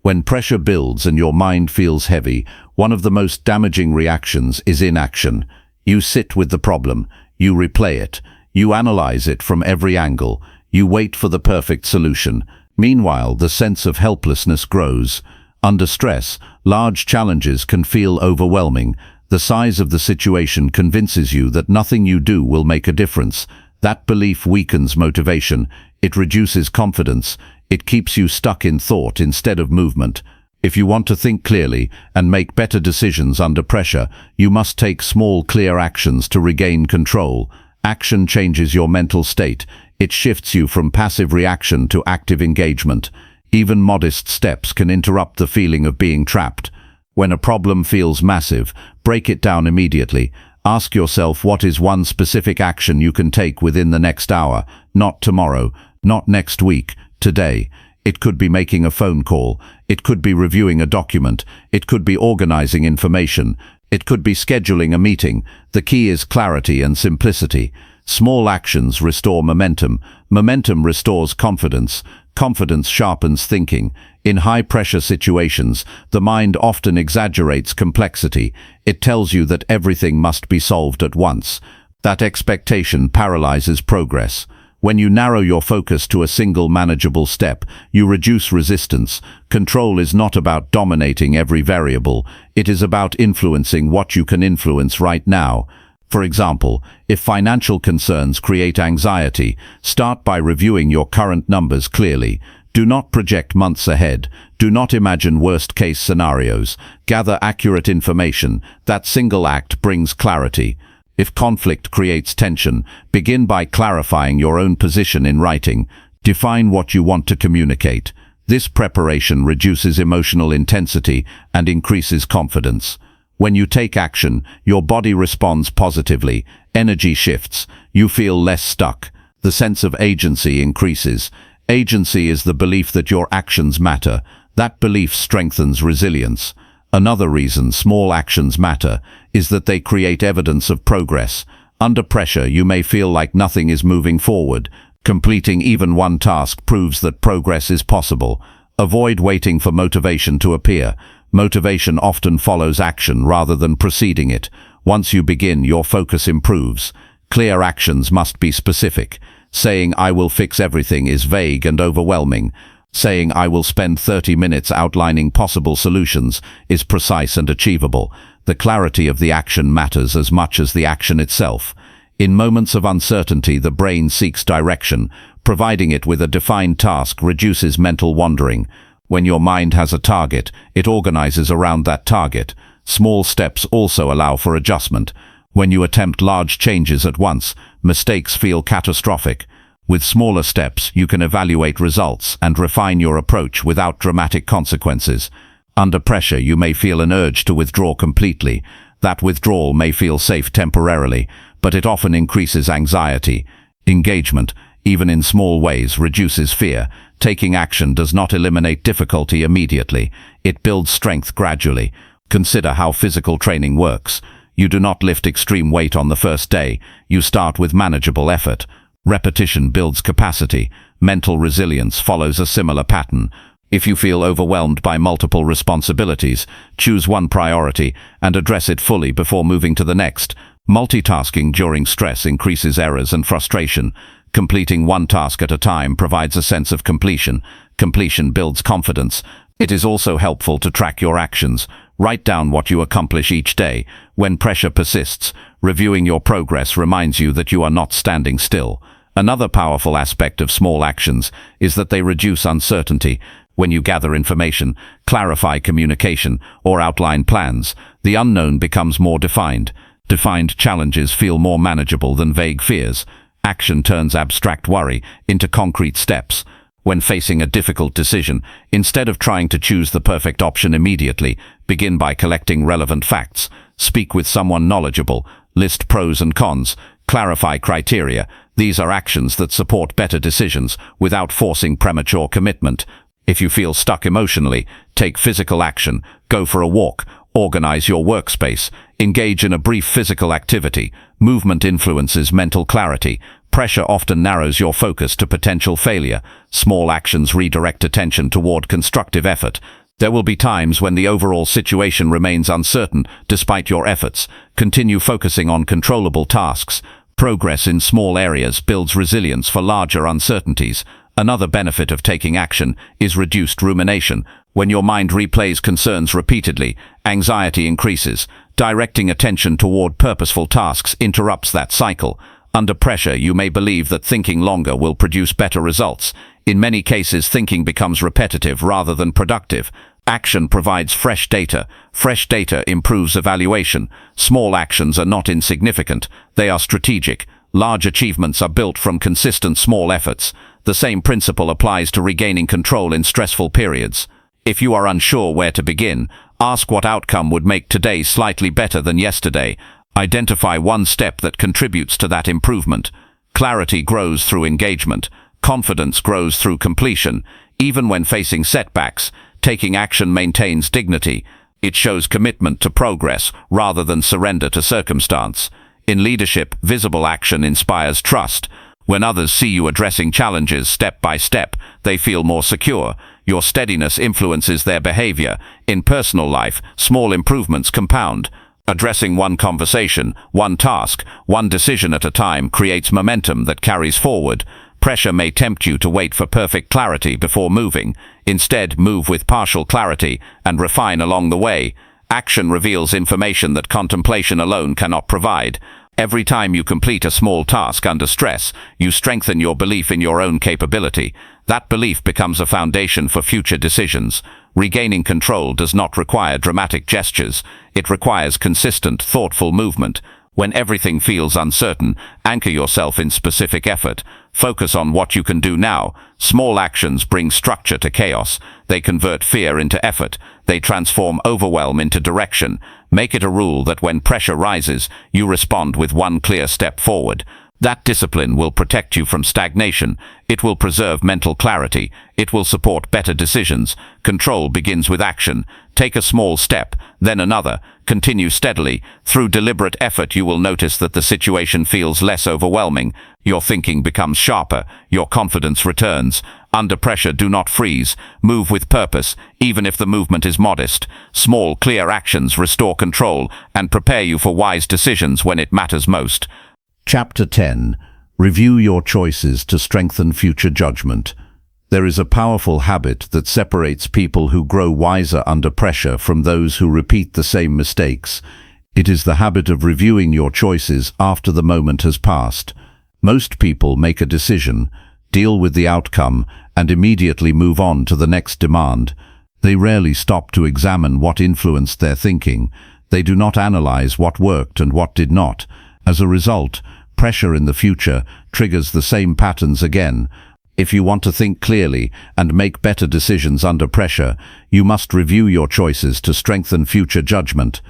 When pressure builds and your mind feels heavy, one of the most damaging reactions is inaction. You sit with the problem. You replay it. You analyze it from every angle. You wait for the perfect solution. Meanwhile, the sense of helplessness grows. Under stress, large challenges can feel overwhelming. The size of the situation convinces you that nothing you do will make a difference. That belief weakens motivation. It reduces confidence. It keeps you stuck in thought instead of movement. If you want to think clearly and make better decisions under pressure, you must take small, clear actions to regain control. Action changes your mental state. It shifts you from passive reaction to active engagement. Even modest steps can interrupt the feeling of being trapped. When a problem feels massive, break it down immediately. Ask yourself what is one specific action you can take within the next hour, not tomorrow, not next week, today. It could be making a phone call. It could be reviewing a document. It could be organizing information. It could be scheduling a meeting. The key is clarity and simplicity. Small actions restore momentum. Momentum restores confidence. Confidence sharpens thinking. In high-pressure situations, the mind often exaggerates complexity. It tells you that everything must be solved at once. That expectation paralyzes progress. When you narrow your focus to a single manageable step, you reduce resistance. Control is not about dominating every variable. It is about influencing what you can influence right now. For example, if financial concerns create anxiety, start by reviewing your current numbers clearly. Do not project months ahead. Do not imagine worst-case scenarios. Gather accurate information. That single act brings clarity. If conflict creates tension, begin by clarifying your own position in writing. Define what you want to communicate. This preparation reduces emotional intensity and increases confidence. When you take action, your body responds positively, energy shifts, you feel less stuck. The sense of agency increases. Agency is the belief that your actions matter. That belief strengthens resilience. Another reason small actions matter is that they create evidence of progress. Under pressure, you may feel like nothing is moving forward. Completing even one task proves that progress is possible. Avoid waiting for motivation to appear. Motivation often follows action rather than preceding it. Once you begin, your focus improves. Clear actions must be specific. Saying "I will fix everything" is vague and overwhelming. Saying "I will spend 30 minutes outlining possible solutions" is precise and achievable. The clarity of the action matters as much as the action itself. In moments of uncertainty, the brain seeks direction. Providing it with a defined task reduces mental wandering. When your mind has a target, it organizes around that target. Small steps also allow for adjustment. When you attempt large changes at once, mistakes feel catastrophic. With smaller steps, you can evaluate results and refine your approach without dramatic consequences. Under pressure, you may feel an urge to withdraw completely. That withdrawal may feel safe temporarily, but it often increases anxiety. Engagement, even in small ways, reduces fear. Taking action does not eliminate difficulty immediately. It builds strength gradually. Consider how physical training works. You do not lift extreme weight on the first day. You start with manageable effort. Repetition builds capacity. Mental resilience follows a similar pattern. If you feel overwhelmed by multiple responsibilities, choose one priority and address it fully before moving to the next. Multitasking during stress increases errors and frustration. Completing one task at a time provides a sense of completion. Completion builds confidence. It is also helpful to track your actions. Write down what you accomplish each day. When pressure persists, reviewing your progress reminds you that you are not standing still. Another powerful aspect of small actions is that they reduce uncertainty. When you gather information, clarify communication, or outline plans, the unknown becomes more defined. Defined challenges feel more manageable than vague fears. Action turns abstract worry into concrete steps. When facing a difficult decision, instead of trying to choose the perfect option immediately, begin by collecting relevant facts. Speak with someone knowledgeable. List pros and cons. Clarify criteria. These are actions that support better decisions without forcing premature commitment. If you feel stuck emotionally, take physical action. Go for a walk. Organize your workspace. Engage in a brief physical activity. Movement influences mental clarity. Pressure often narrows your focus to potential failure. Small actions redirect attention toward constructive effort. There will be times when the overall situation remains uncertain despite your efforts. Continue focusing on controllable tasks. Progress in small areas builds resilience for larger uncertainties. Another benefit of taking action is reduced rumination. When your mind replays concerns repeatedly, anxiety increases. Directing attention toward purposeful tasks interrupts that cycle. Under pressure, you may believe that thinking longer will produce better results. In many cases, thinking becomes repetitive rather than productive. Action provides fresh data. Fresh data improves evaluation. Small actions are not insignificant. They are strategic. Large achievements are built from consistent small efforts. The same principle applies to regaining control in stressful periods. If you are unsure where to begin, ask what outcome would make today slightly better than yesterday. Identify one step that contributes to that improvement. Clarity grows through engagement. Confidence grows through completion. Even when facing setbacks, taking action maintains dignity. It shows commitment to progress rather than surrender to circumstance. In leadership, visible action inspires trust. When others see you addressing challenges step by step, they feel more secure. Your steadiness influences their behavior. In personal life, small improvements compound. Addressing one conversation, one task, one decision at a time creates momentum that carries forward. Pressure may tempt you to wait for perfect clarity before moving. Instead, move with partial clarity and refine along the way. Action reveals information that contemplation alone cannot provide. Every time you complete a small task under stress, you strengthen your belief in your own capability. That belief becomes a foundation for future decisions. Regaining control does not require dramatic gestures. It requires consistent, thoughtful movement. When everything feels uncertain, anchor yourself in specific effort. Focus on what you can do now. Small actions bring structure to chaos. They convert fear into effort. They transform overwhelm into direction. Make it a rule that when pressure rises, you respond with one clear step forward. That discipline will protect you from stagnation. It will preserve mental clarity. It will support better decisions. Control begins with action. Take a small step, then another. Continue steadily. Through deliberate effort, you will notice that the situation feels less overwhelming. Your thinking becomes sharper. Your confidence returns. Under pressure, do not freeze. Move with purpose, even if the movement is modest. Small, clear actions restore control and prepare you for wise decisions when it matters most. Chapter 10. Review your choices to strengthen future judgment. There is a powerful habit that separates people who grow wiser under pressure from those who repeat the same mistakes. It is the habit of reviewing your choices after the moment has passed. Most people make a decision, deal with the outcome, and immediately move on to the next demand. They rarely stop to examine what influenced their thinking. They do not analyze what worked and what did not. As a result, pressure in the future triggers the same patterns again. If you want to think clearly and make better decisions under pressure, you must review your choices to strengthen future judgment.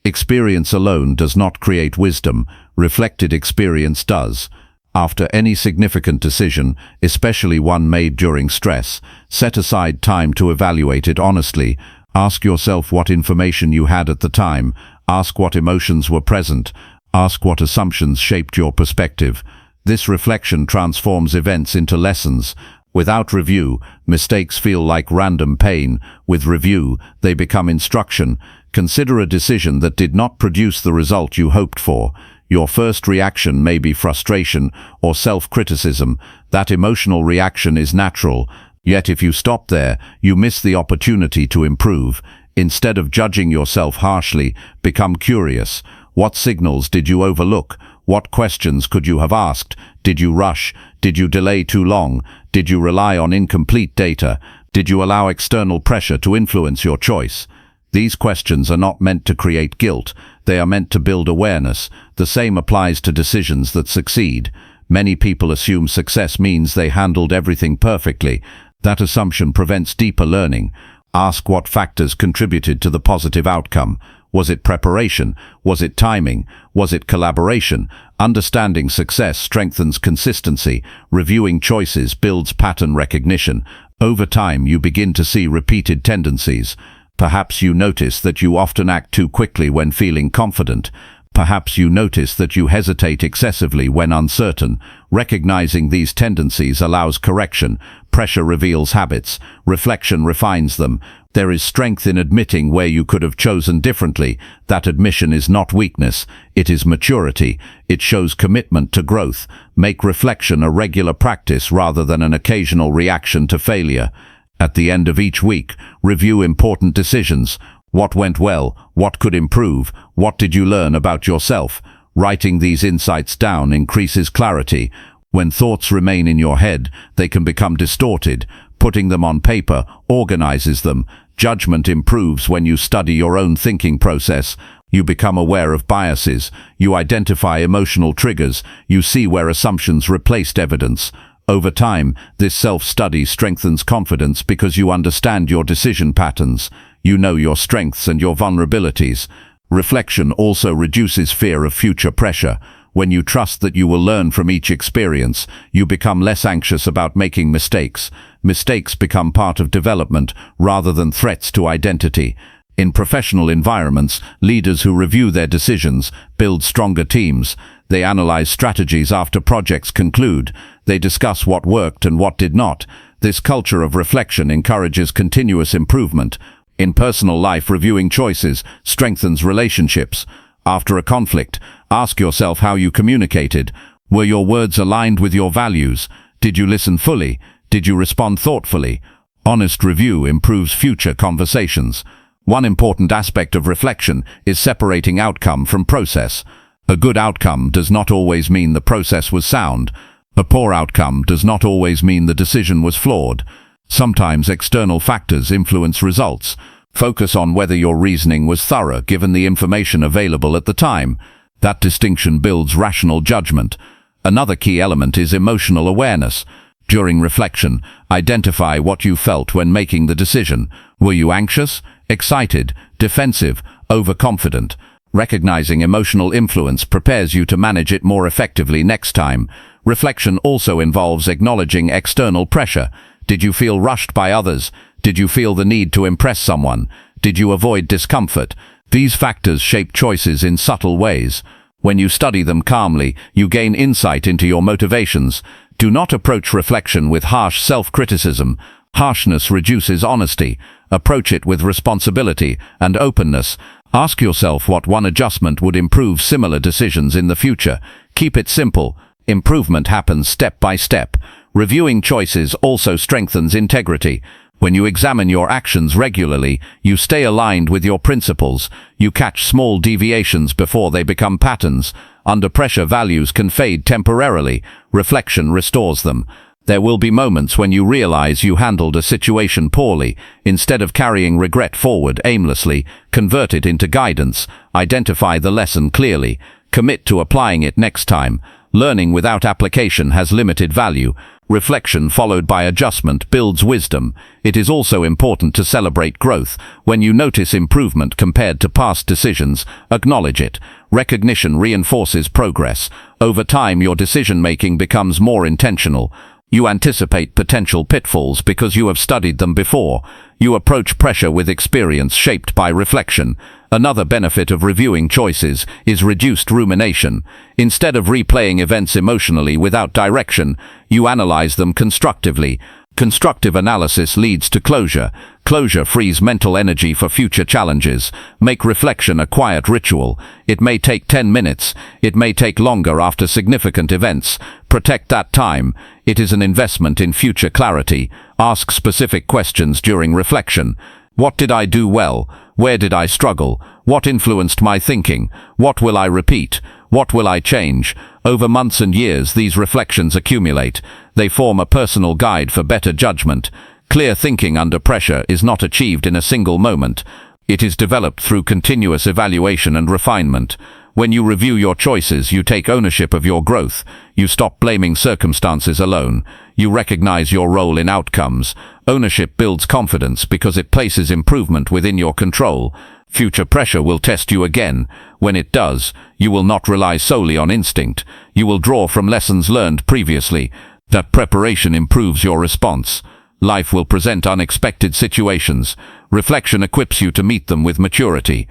Experience alone does not create wisdom. Reflected experience does. After any significant decision, especially one made during stress, set aside time to evaluate it honestly. Ask yourself what information you had at the time. Ask what emotions were present. Ask what assumptions shaped your perspective. This reflection transforms events into lessons. Without review, mistakes feel like random pain. With review, they become instruction. Consider a decision that did not produce the result you hoped for. Your first reaction may be frustration or self-criticism. That emotional reaction is natural. Yet if you stop there, you miss the opportunity to improve. Instead of judging yourself harshly, become curious. What signals did you overlook? What questions could you have asked? Did you rush? Did you delay too long? Did you rely on incomplete data? Did you allow external pressure to influence your choice? These questions are not meant to create guilt. They are meant to build awareness. The same applies to decisions that succeed. Many people assume success means they handled everything perfectly. That assumption prevents deeper learning. Ask what factors contributed to the positive outcome. Was it preparation? Was it timing? Was it collaboration? Understanding success strengthens consistency. Reviewing choices builds pattern recognition. Over time, you begin to see repeated tendencies. Perhaps you notice that you often act too quickly when feeling confident. Perhaps you notice that you hesitate excessively when uncertain. Recognizing these tendencies allows correction. Pressure reveals habits. Reflection refines them. There is strength in admitting where you could have chosen differently. That admission is not weakness. It is maturity. It shows commitment to growth. Make reflection a regular practice rather than an occasional reaction to failure. At the end of each week, review important decisions. What went well? What could improve? What did you learn about yourself? Writing these insights down increases clarity. When thoughts remain in your head, they can become distorted. Putting them on paper organizes them. Judgment improves when you study your own thinking process. You become aware of biases. You identify emotional triggers. You see where assumptions replaced evidence. Over time, this self-study strengthens confidence because you understand your decision patterns. You know your strengths and your vulnerabilities. Reflection also reduces fear of future pressure. When you trust that you will learn from each experience, you become less anxious about making mistakes. Mistakes become part of development rather than threats to identity. In professional environments, leaders who review their decisions build stronger teams. They analyze strategies after projects conclude. They discuss what worked and what did not. This culture of reflection encourages continuous improvement. In personal life, reviewing choices strengthens relationships. After a conflict, ask yourself how you communicated. Were your words aligned with your values? Did you listen fully? Did you respond thoughtfully? Honest review improves future conversations. One important aspect of reflection is separating outcome from process. A good outcome does not always mean the process was sound. A poor outcome does not always mean the decision was flawed. Sometimes external factors influence results. Focus on whether your reasoning was thorough given the information available at the time. That distinction builds rational judgment. Another key element is emotional awareness. During reflection, identify what you felt when making the decision. Were you anxious, excited, defensive, overconfident? Recognizing emotional influence prepares you to manage it more effectively next time. Reflection also involves acknowledging external pressure. Did you feel rushed by others? Did you feel the need to impress someone? Did you avoid discomfort? These factors shape choices in subtle ways. When you study them calmly, you gain insight into your motivations. Do not approach reflection with harsh self-criticism. Harshness reduces honesty. Approach it with responsibility and openness. Ask yourself what one adjustment would improve similar decisions in the future. Keep it simple. Improvement happens step by step. Reviewing choices also strengthens integrity. When you examine your actions regularly, you stay aligned with your principles. You catch small deviations before they become patterns. Under pressure, values can fade temporarily. Reflection restores them. There will be moments when you realize you handled a situation poorly. Instead of carrying regret forward aimlessly, convert it into guidance. Identify the lesson clearly. Commit to applying it next time. Learning without application has limited value. Reflection followed by adjustment builds wisdom. It is also important to celebrate growth. When you notice improvement compared to past decisions, acknowledge it. Recognition reinforces progress. Over time, your decision-making becomes more intentional. You anticipate potential pitfalls because you have studied them before. You approach pressure with experience shaped by reflection. Another benefit of reviewing choices is reduced rumination. Instead of replaying events emotionally without direction, you analyze them constructively. Constructive analysis leads to closure. Closure frees mental energy for future challenges. Make reflection a quiet ritual. It may take 10 minutes. It may take longer after significant events. Protect that time. It is an investment in future clarity. Ask specific questions during reflection. What did I do well? Where did I struggle? What influenced my thinking? What will I repeat? What will I change? Over months and years, these reflections accumulate. They form a personal guide for better judgment. Clear thinking under pressure is not achieved in a single moment. It is developed through continuous evaluation and refinement. When you review your choices, you take ownership of your growth. You stop blaming circumstances alone. You recognize your role in outcomes. Ownership builds confidence because it places improvement within your control. Future pressure will test you again. When it does, you will not rely solely on instinct. You will draw from lessons learned previously. That preparation improves your response. Life will present unexpected situations. Reflection equips you to meet them with maturity.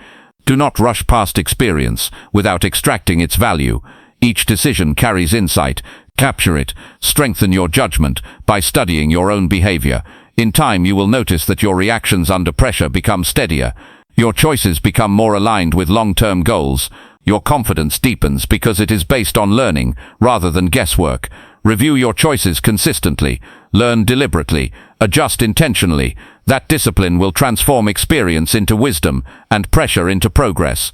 Do not rush past experience without extracting its value. Each decision carries insight. Capture it. Strengthen your judgment by studying your own behavior. In time, you will notice that your reactions under pressure become steadier. Your choices become more aligned with long-term goals. Your confidence deepens because it is based on learning rather than guesswork. Review your choices consistently. Learn deliberately. Adjust intentionally. That discipline will transform experience into wisdom and pressure into progress.